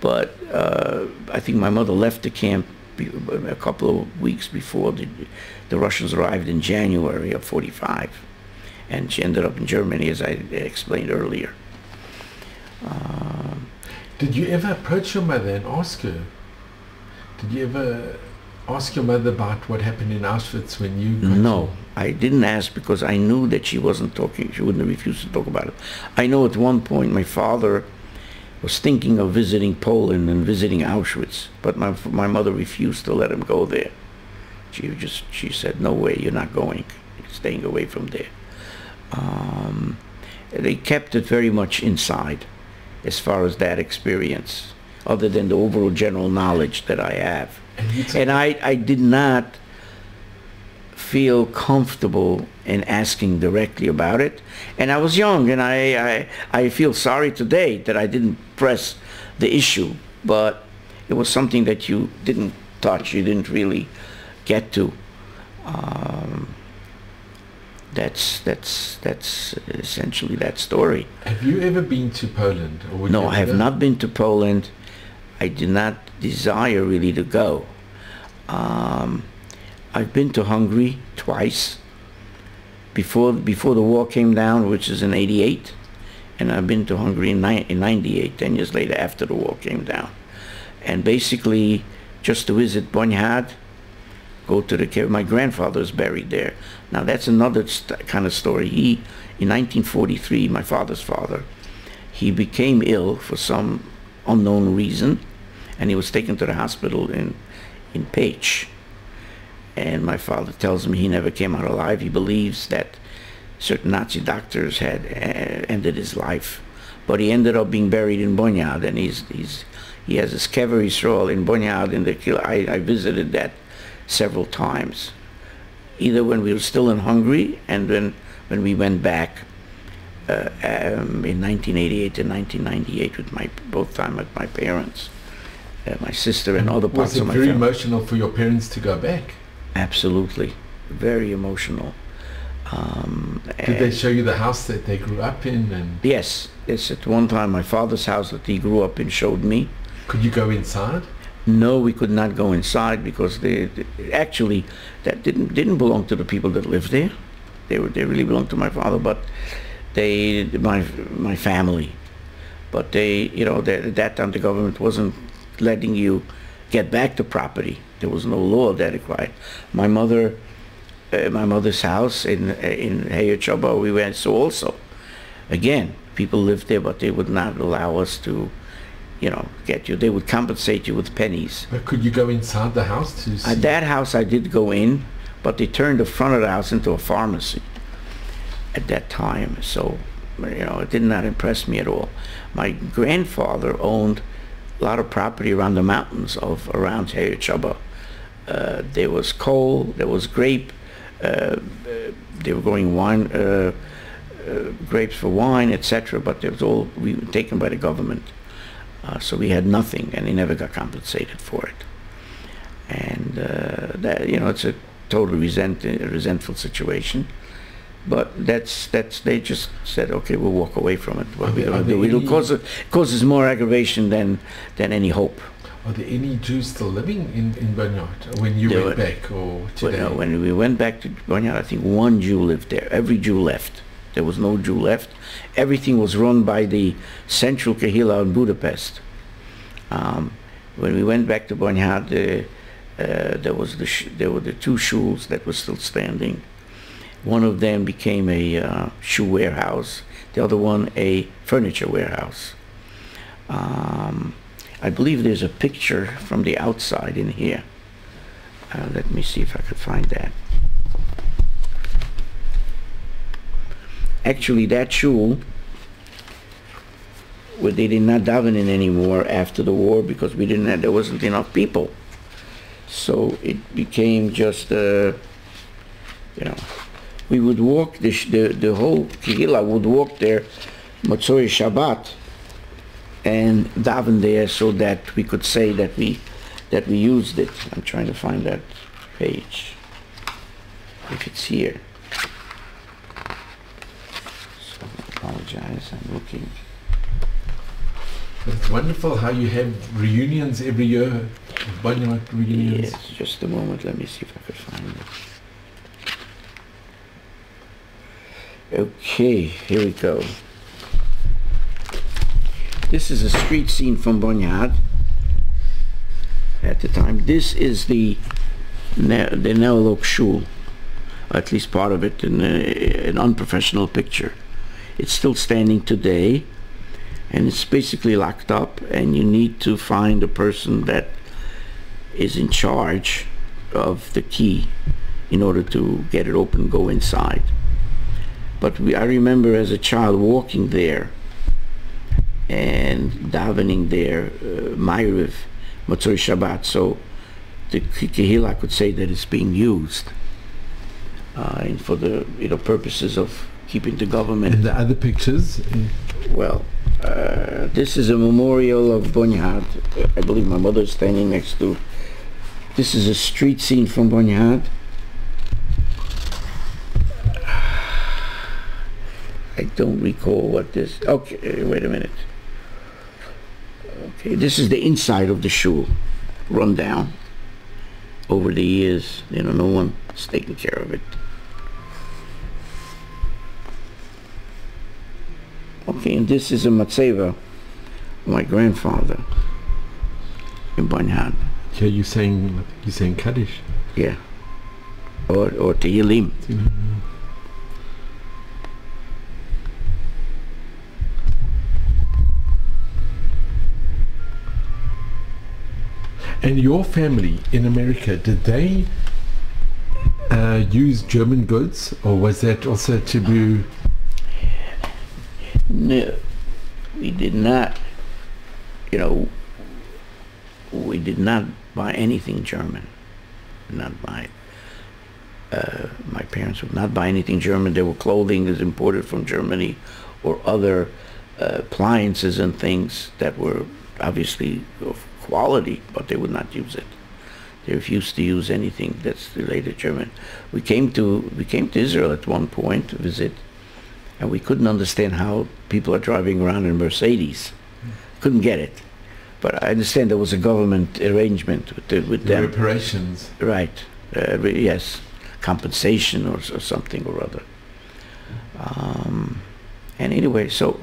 but I think my mother left the camp a couple of weeks before the Russians arrived in January of 45, and she ended up in Germany, as I explained earlier. Did you ever approach your mother and ask her? Did you ever ask your mother about what happened in Auschwitz when you got No, I didn't ask because I knew that she wasn't talking. She wouldn't have refused to talk about it. I know at one point my father was thinking of visiting Poland and visiting Auschwitz, but my mother refused to let him go there. She said, "No way, you're not going. You're staying away from there." They kept it very much inside as far as that experience, other than the overall general knowledge that I have. And I did not feel comfortable in asking directly about it. And I was young, and I feel sorry today that I didn't press the issue, but it was something that you didn't touch, you didn't really get to. That's essentially that story. Have you ever been to Poland? Or no, I have not been to Poland. I did not desire really to go. I've been to Hungary twice before the war came down, which is in '88, and I've been to Hungary in '98, 10 years later after the war came down, and basically just to visit Bonyhad, go to the my grandfather is buried there. Now that's another kind of story. He, in 1943, my father's father, he became ill for some unknown reason, and he was taken to the hospital in Pécs. And my father tells me he never came out alive. He believes that certain Nazi doctors had ended his life, but he ended up being buried in Bonyhad, and he has a Kever Yisrael in Bonyhad in the I visited that several times, either when we were still in Hungary and then when we went back in 1988 and 1998 with both time with my parents, my sister and other parts of my family. Was it very emotional for your parents to go back? Absolutely, very emotional. Did they show you the house that they grew up in? And yes, at one time my father's house that he grew up in showed me. Could you go inside? No, we could not go inside because actually that didn't belong to the people that lived there. They really belonged to my father, but my family. But at that time the government wasn't letting you get back the property. There was no law that required. My mother's house in Heyachaba, we went so also. Again, people lived there, but they would not allow us to, get you. They would compensate you with pennies. But could you go inside the house to see? That house I did go in, but they turned the front of the house into a pharmacy at that time. So, it did not impress me at all. My grandfather owned a lot of property around the mountains around Heyachaba. There was coal, there was grape. They were growing wine, grapes for wine, etc. But it was all taken by the government. So we had nothing, and he never got compensated for it. And it's a totally resentful situation. But they just said, okay, we'll walk away from it. What it causes more aggravation than any hope. Are there any Jews still living in Bonyhad when you went back, or today? Well, when we went back to Bonyhad, I think one Jew lived there. Every Jew left. There was no Jew left. Everything was run by the Central Kehillah in Budapest. When we went back to Bonyhad, there were the two shuls that were still standing. One of them became a shoe warehouse. The other one a furniture warehouse. I believe there's a picture from the outside in here. Let me see if I could find that. Actually, that shul, where they did not daven in anymore after the war because there wasn't enough people. So it became just, we would walk, the whole Kehillah would walk there, Motzoi Shabbat, and daven there so that we could say that we used it. I'm trying to find that page, if it's here. So I apologize, I'm looking. But it's wonderful how you have reunions every year, Bonyhad reunions. Yes, just a moment, let me see if I could find it. Okay, here we go. This is a street scene from Bonyhad at the time. This is the Neolok Shul, or at least part of it, in an unprofessional picture. It's still standing today, and it's basically locked up, and you need to find a person that is in charge of the key in order to get it open and go inside. But I remember as a child walking there and davening there, Ma'ariv, Motzoi Shabbat, so the Kehillah could say that it's being used and for the purposes of keeping the government. And the other pictures? Well, this is a memorial of Bonyhad. I believe my mother is standing next to. This is a street scene from Bonyhad. I don't recall what this. Okay, wait a minute. Okay, this is the inside of the shul, run down. Over the years, no one's taken care of it. Okay, and this is a matzeva, my grandfather in Bonyhad. Yeah, you're saying Kaddish. Yeah. Or Tehillim. And your family in America, did they use German goods, or was that also taboo? No, we did not. You know, we did not buy anything German. Not buy. My parents would not buy anything German. There were clothing is imported from Germany, or other appliances and things that were obviously of quality, but they would not use it. They refused to use anything that's related German. We came to Israel at one point to visit, and we couldn't understand how people are driving around in Mercedes. Couldn't get it. But I understand there was a government arrangement with them. Reparations. Right. Yes. Compensation or something or other. And anyway, so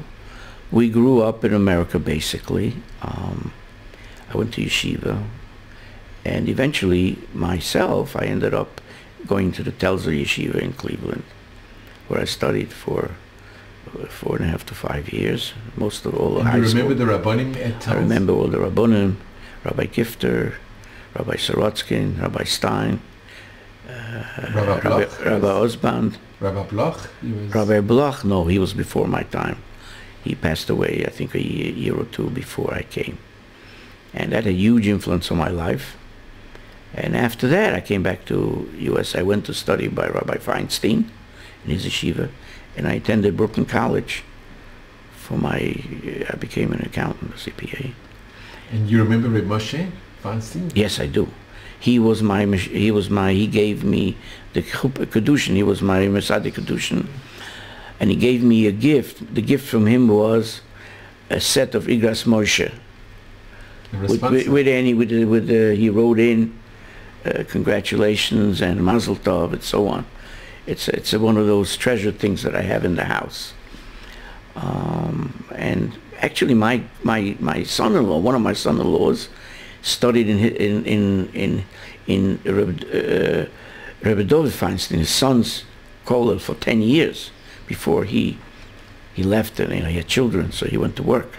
we grew up in America basically. I went to yeshiva, and eventually myself, I ended up going to the Telzer Yeshiva in Cleveland, where I studied for 4.5 to 5 years, most of all the high school. You remember the Rabbanim at Telz? I remember all the Rabbanim, Rabbi Gifter, Rabbi Sorotskin, Rabbi Stein, Rabbi Osband. Rabbi Bloch? Rabbi Bloch, no, he was before my time. He passed away, I think, a year or two before I came. And that had a huge influence on my life. And after that, I came back to U.S. I went to study by Rabbi Feinstein in his yeshiva, and I attended Brooklyn College for I became an accountant, a CPA. And you remember Reb Moshe Feinstein? Yes, I do. He gave me the Kedushin. He was my Masadi Kedushin. And he gave me a gift. The gift from him was a set of Igras Moshe. He wrote in congratulations and Mazel Tov and so on. It's one of those treasured things that I have in the house. And actually, my son-in-law, one of my son-in-laws, studied in Rebbe David Feinstein, his son's kollel, for 10 years before he left, and he had children, so he went to work.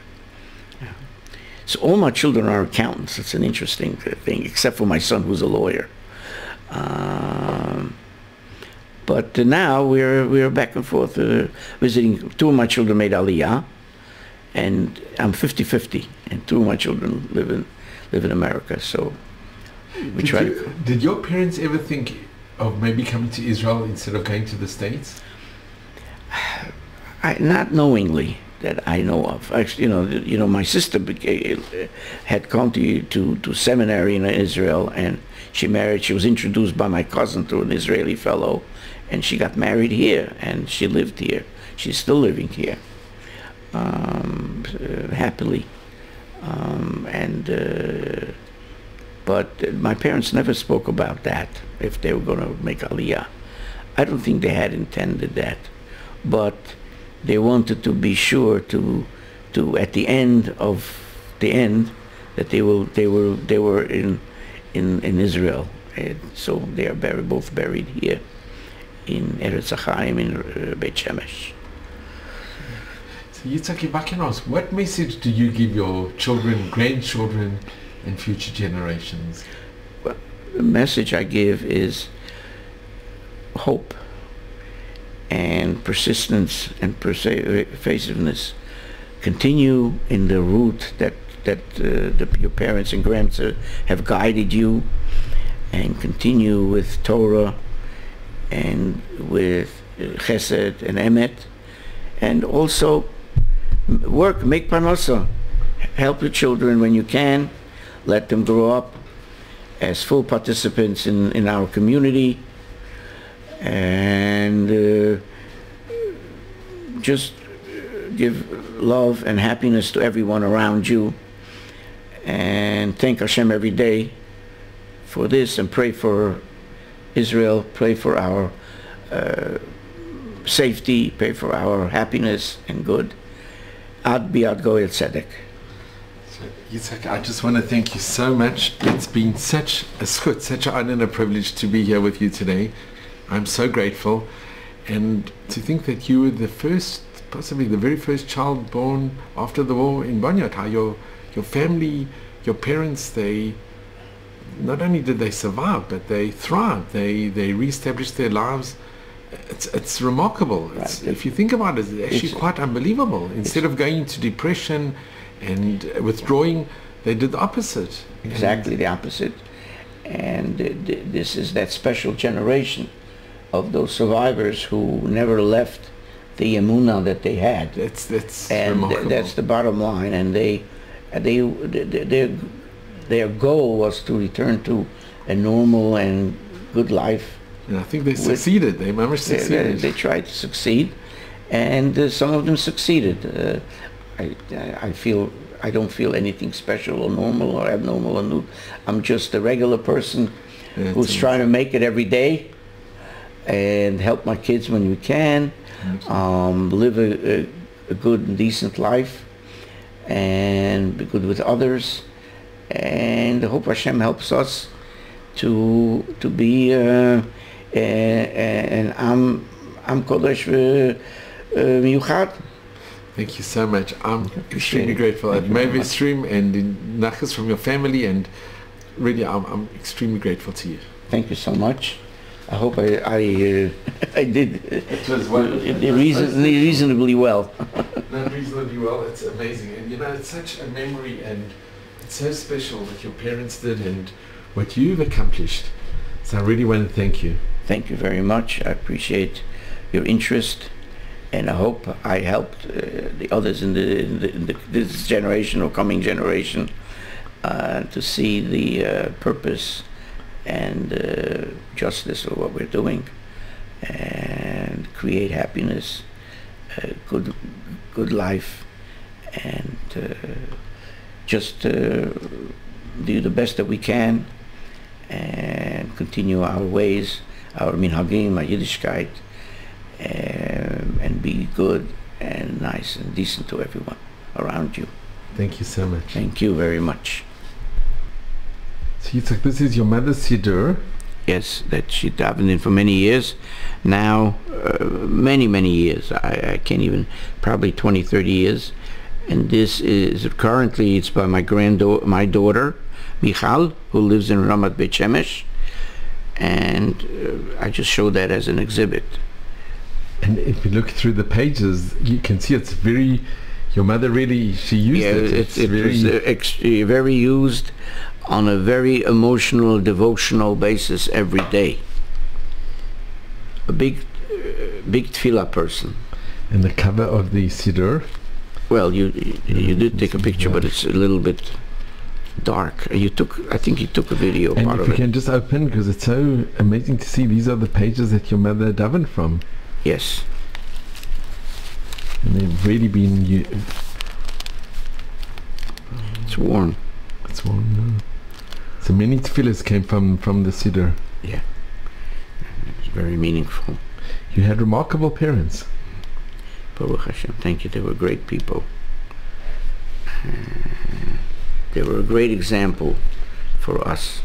So all my children are accountants. It's an interesting thing, except for my son, who's a lawyer. But now we're back and forth visiting. Two of my children made Aliyah, and I'm 50-50, and two of my children live in America. So we try. Did your parents ever think of maybe coming to Israel instead of going to the States? Not knowingly. That I know of. Actually, my sister had gone to seminary in Israel, and she married. She was introduced by my cousin to an Israeli fellow, and she got married here, and she lived here. She's still living here, happily. But my parents never spoke about that, if they were going to make Aliyah. I don't think they had intended that, but they wanted to be sure to at the end that they were in Israel. And so they are both buried here in Eretz Chaim in Beit Shemesh. So Yitzhak, if I can ask, what message do you give your children, grandchildren, and future generations? Well, the message I give is hope and persistence and persuasiveness. Continue in the route that your parents and grandparents have guided you, and continue with Torah and with Chesed and Emet, and also work, make parnasa, help your children when you can, let them grow up as full participants in our community, and just give love and happiness to everyone around you, and thank Hashem every day for this, and pray for Israel, pray for our safety, pray for our happiness and good, Ad Biad Goel Tzedek. Yitchak, I just want to thank you so much. It's been such a schut, such an honor and a privilege to be here with you today. I'm so grateful. And to think that you were the first, possibly the very first child born after the war in Bonyhad, how your family, your parents, they not only did they survive, but they thrived. They reestablished their lives. It's remarkable. It's, Right. if you think about it, it's actually quite unbelievable. Instead of going into depression and withdrawing, they did the opposite. Exactly the opposite. And this is that special generation of those survivors who never left the emunah that they had. That's And remarkable. that's the bottom line. And their goal was to return to a normal and good life. And I think they succeeded. They managed to succeed. They tried to succeed, and some of them succeeded. I don't feel anything special or normal or abnormal or new. I'm just a regular person who's trying to make it every day and help my kids when we can, live a good and decent life, and be good with others. And I hope Hashem helps us to be an Am Kodesh Miyuchad. Thank you so much. I'm extremely grateful. At Maybe Stream and in Nachas from your family, and really I'm extremely grateful to you. Thank you so much. I hope I did It was wonderful. reasonably well. Not reasonably well. It's amazing. And you know, it's such a memory, and it's so special what your parents did and what you've accomplished. So I really want to thank you. Thank you very much. I appreciate your interest, and I hope I helped the others in this generation or coming generation to see the purpose and justice of what we're doing, and create happiness, good life, and just do the best that we can and continue our ways, our minhagim, our Yiddishkeit, and be good and nice and decent to everyone around you. Thank you so much. Thank you very much. So Yitzhak, this is your mother's siddur. Yes, that she davened in for many years. Now, many years. I can't even, probably 20, 30 years. And this is, currently it's by my daughter, Michal, who lives in Ramat Beit Shemesh. And I just show that as an exhibit. And if you look through the pages, you can see it's very, your mother really, she used it. It was very used on a very emotional, devotional basis every day. A big tefillah person. And the cover of the siddur. Well, you did take a picture, but it's a little bit dark. I think you took a video And part if of you it. can just open, because it's so amazing to see, these are the pages that your mother davened from. Yes. And they've really been, It's worn. it's one, so many tefillahs came from the siddur. Yeah. It's very meaningful. You had remarkable parents. Baruch Hashem. Thank you. They were great people. They were a great example for us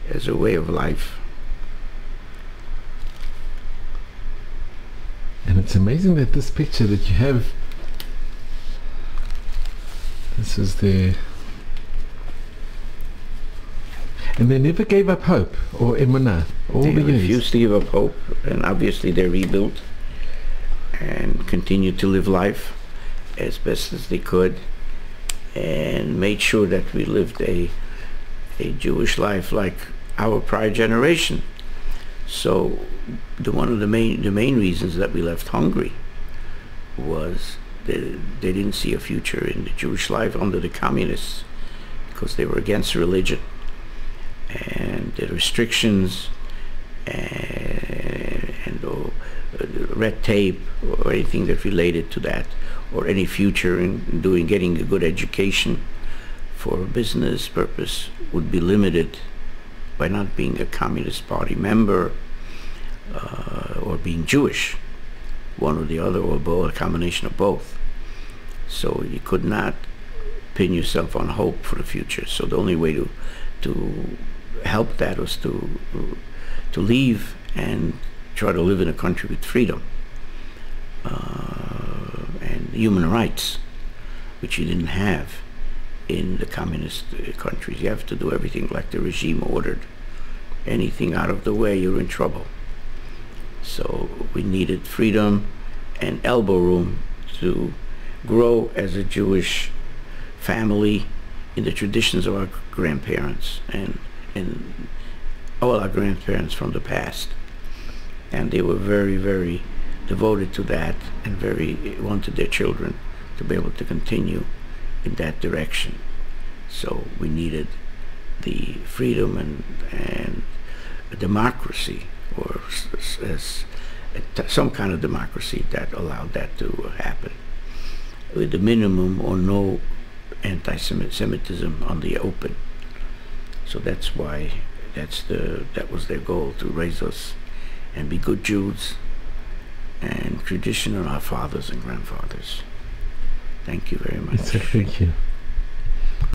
as a way of life. And it's amazing that this picture that you have, this is their, and they never gave up hope or emunah all They the years. refused to give up hope, and obviously they rebuilt and continued to live life as best as they could, and made sure that we lived a Jewish life like our prior generation. So one of the main reasons that we left Hungary was that they didn't see a future in the Jewish life under the communists, because they were against religion and the restrictions and red tape or anything that related to that, or any future in getting a good education for a business purpose would be limited by not being a Communist Party member or being Jewish, one or the other, or both, a combination of both. So you could not pin yourself on hope for the future. So the only way to help that was to leave and try to live in a country with freedom and human rights, which you didn't have in the communist countries. You have to do everything like the regime ordered. Anything out of the way, you're in trouble. So we needed freedom and elbow room to grow as a Jewish family in the traditions of our grandparents and all our grandparents from the past. And they were very, very devoted to that, and very wanted their children to be able to continue in that direction. So we needed the freedom and a democracy, or some kind of democracy that allowed that to happen, with the minimum or no anti-Semitism on the open. So that's why that was their goal, to raise us and be good Jews and tradition of our fathers and grandfathers. Thank you very much. Thank you.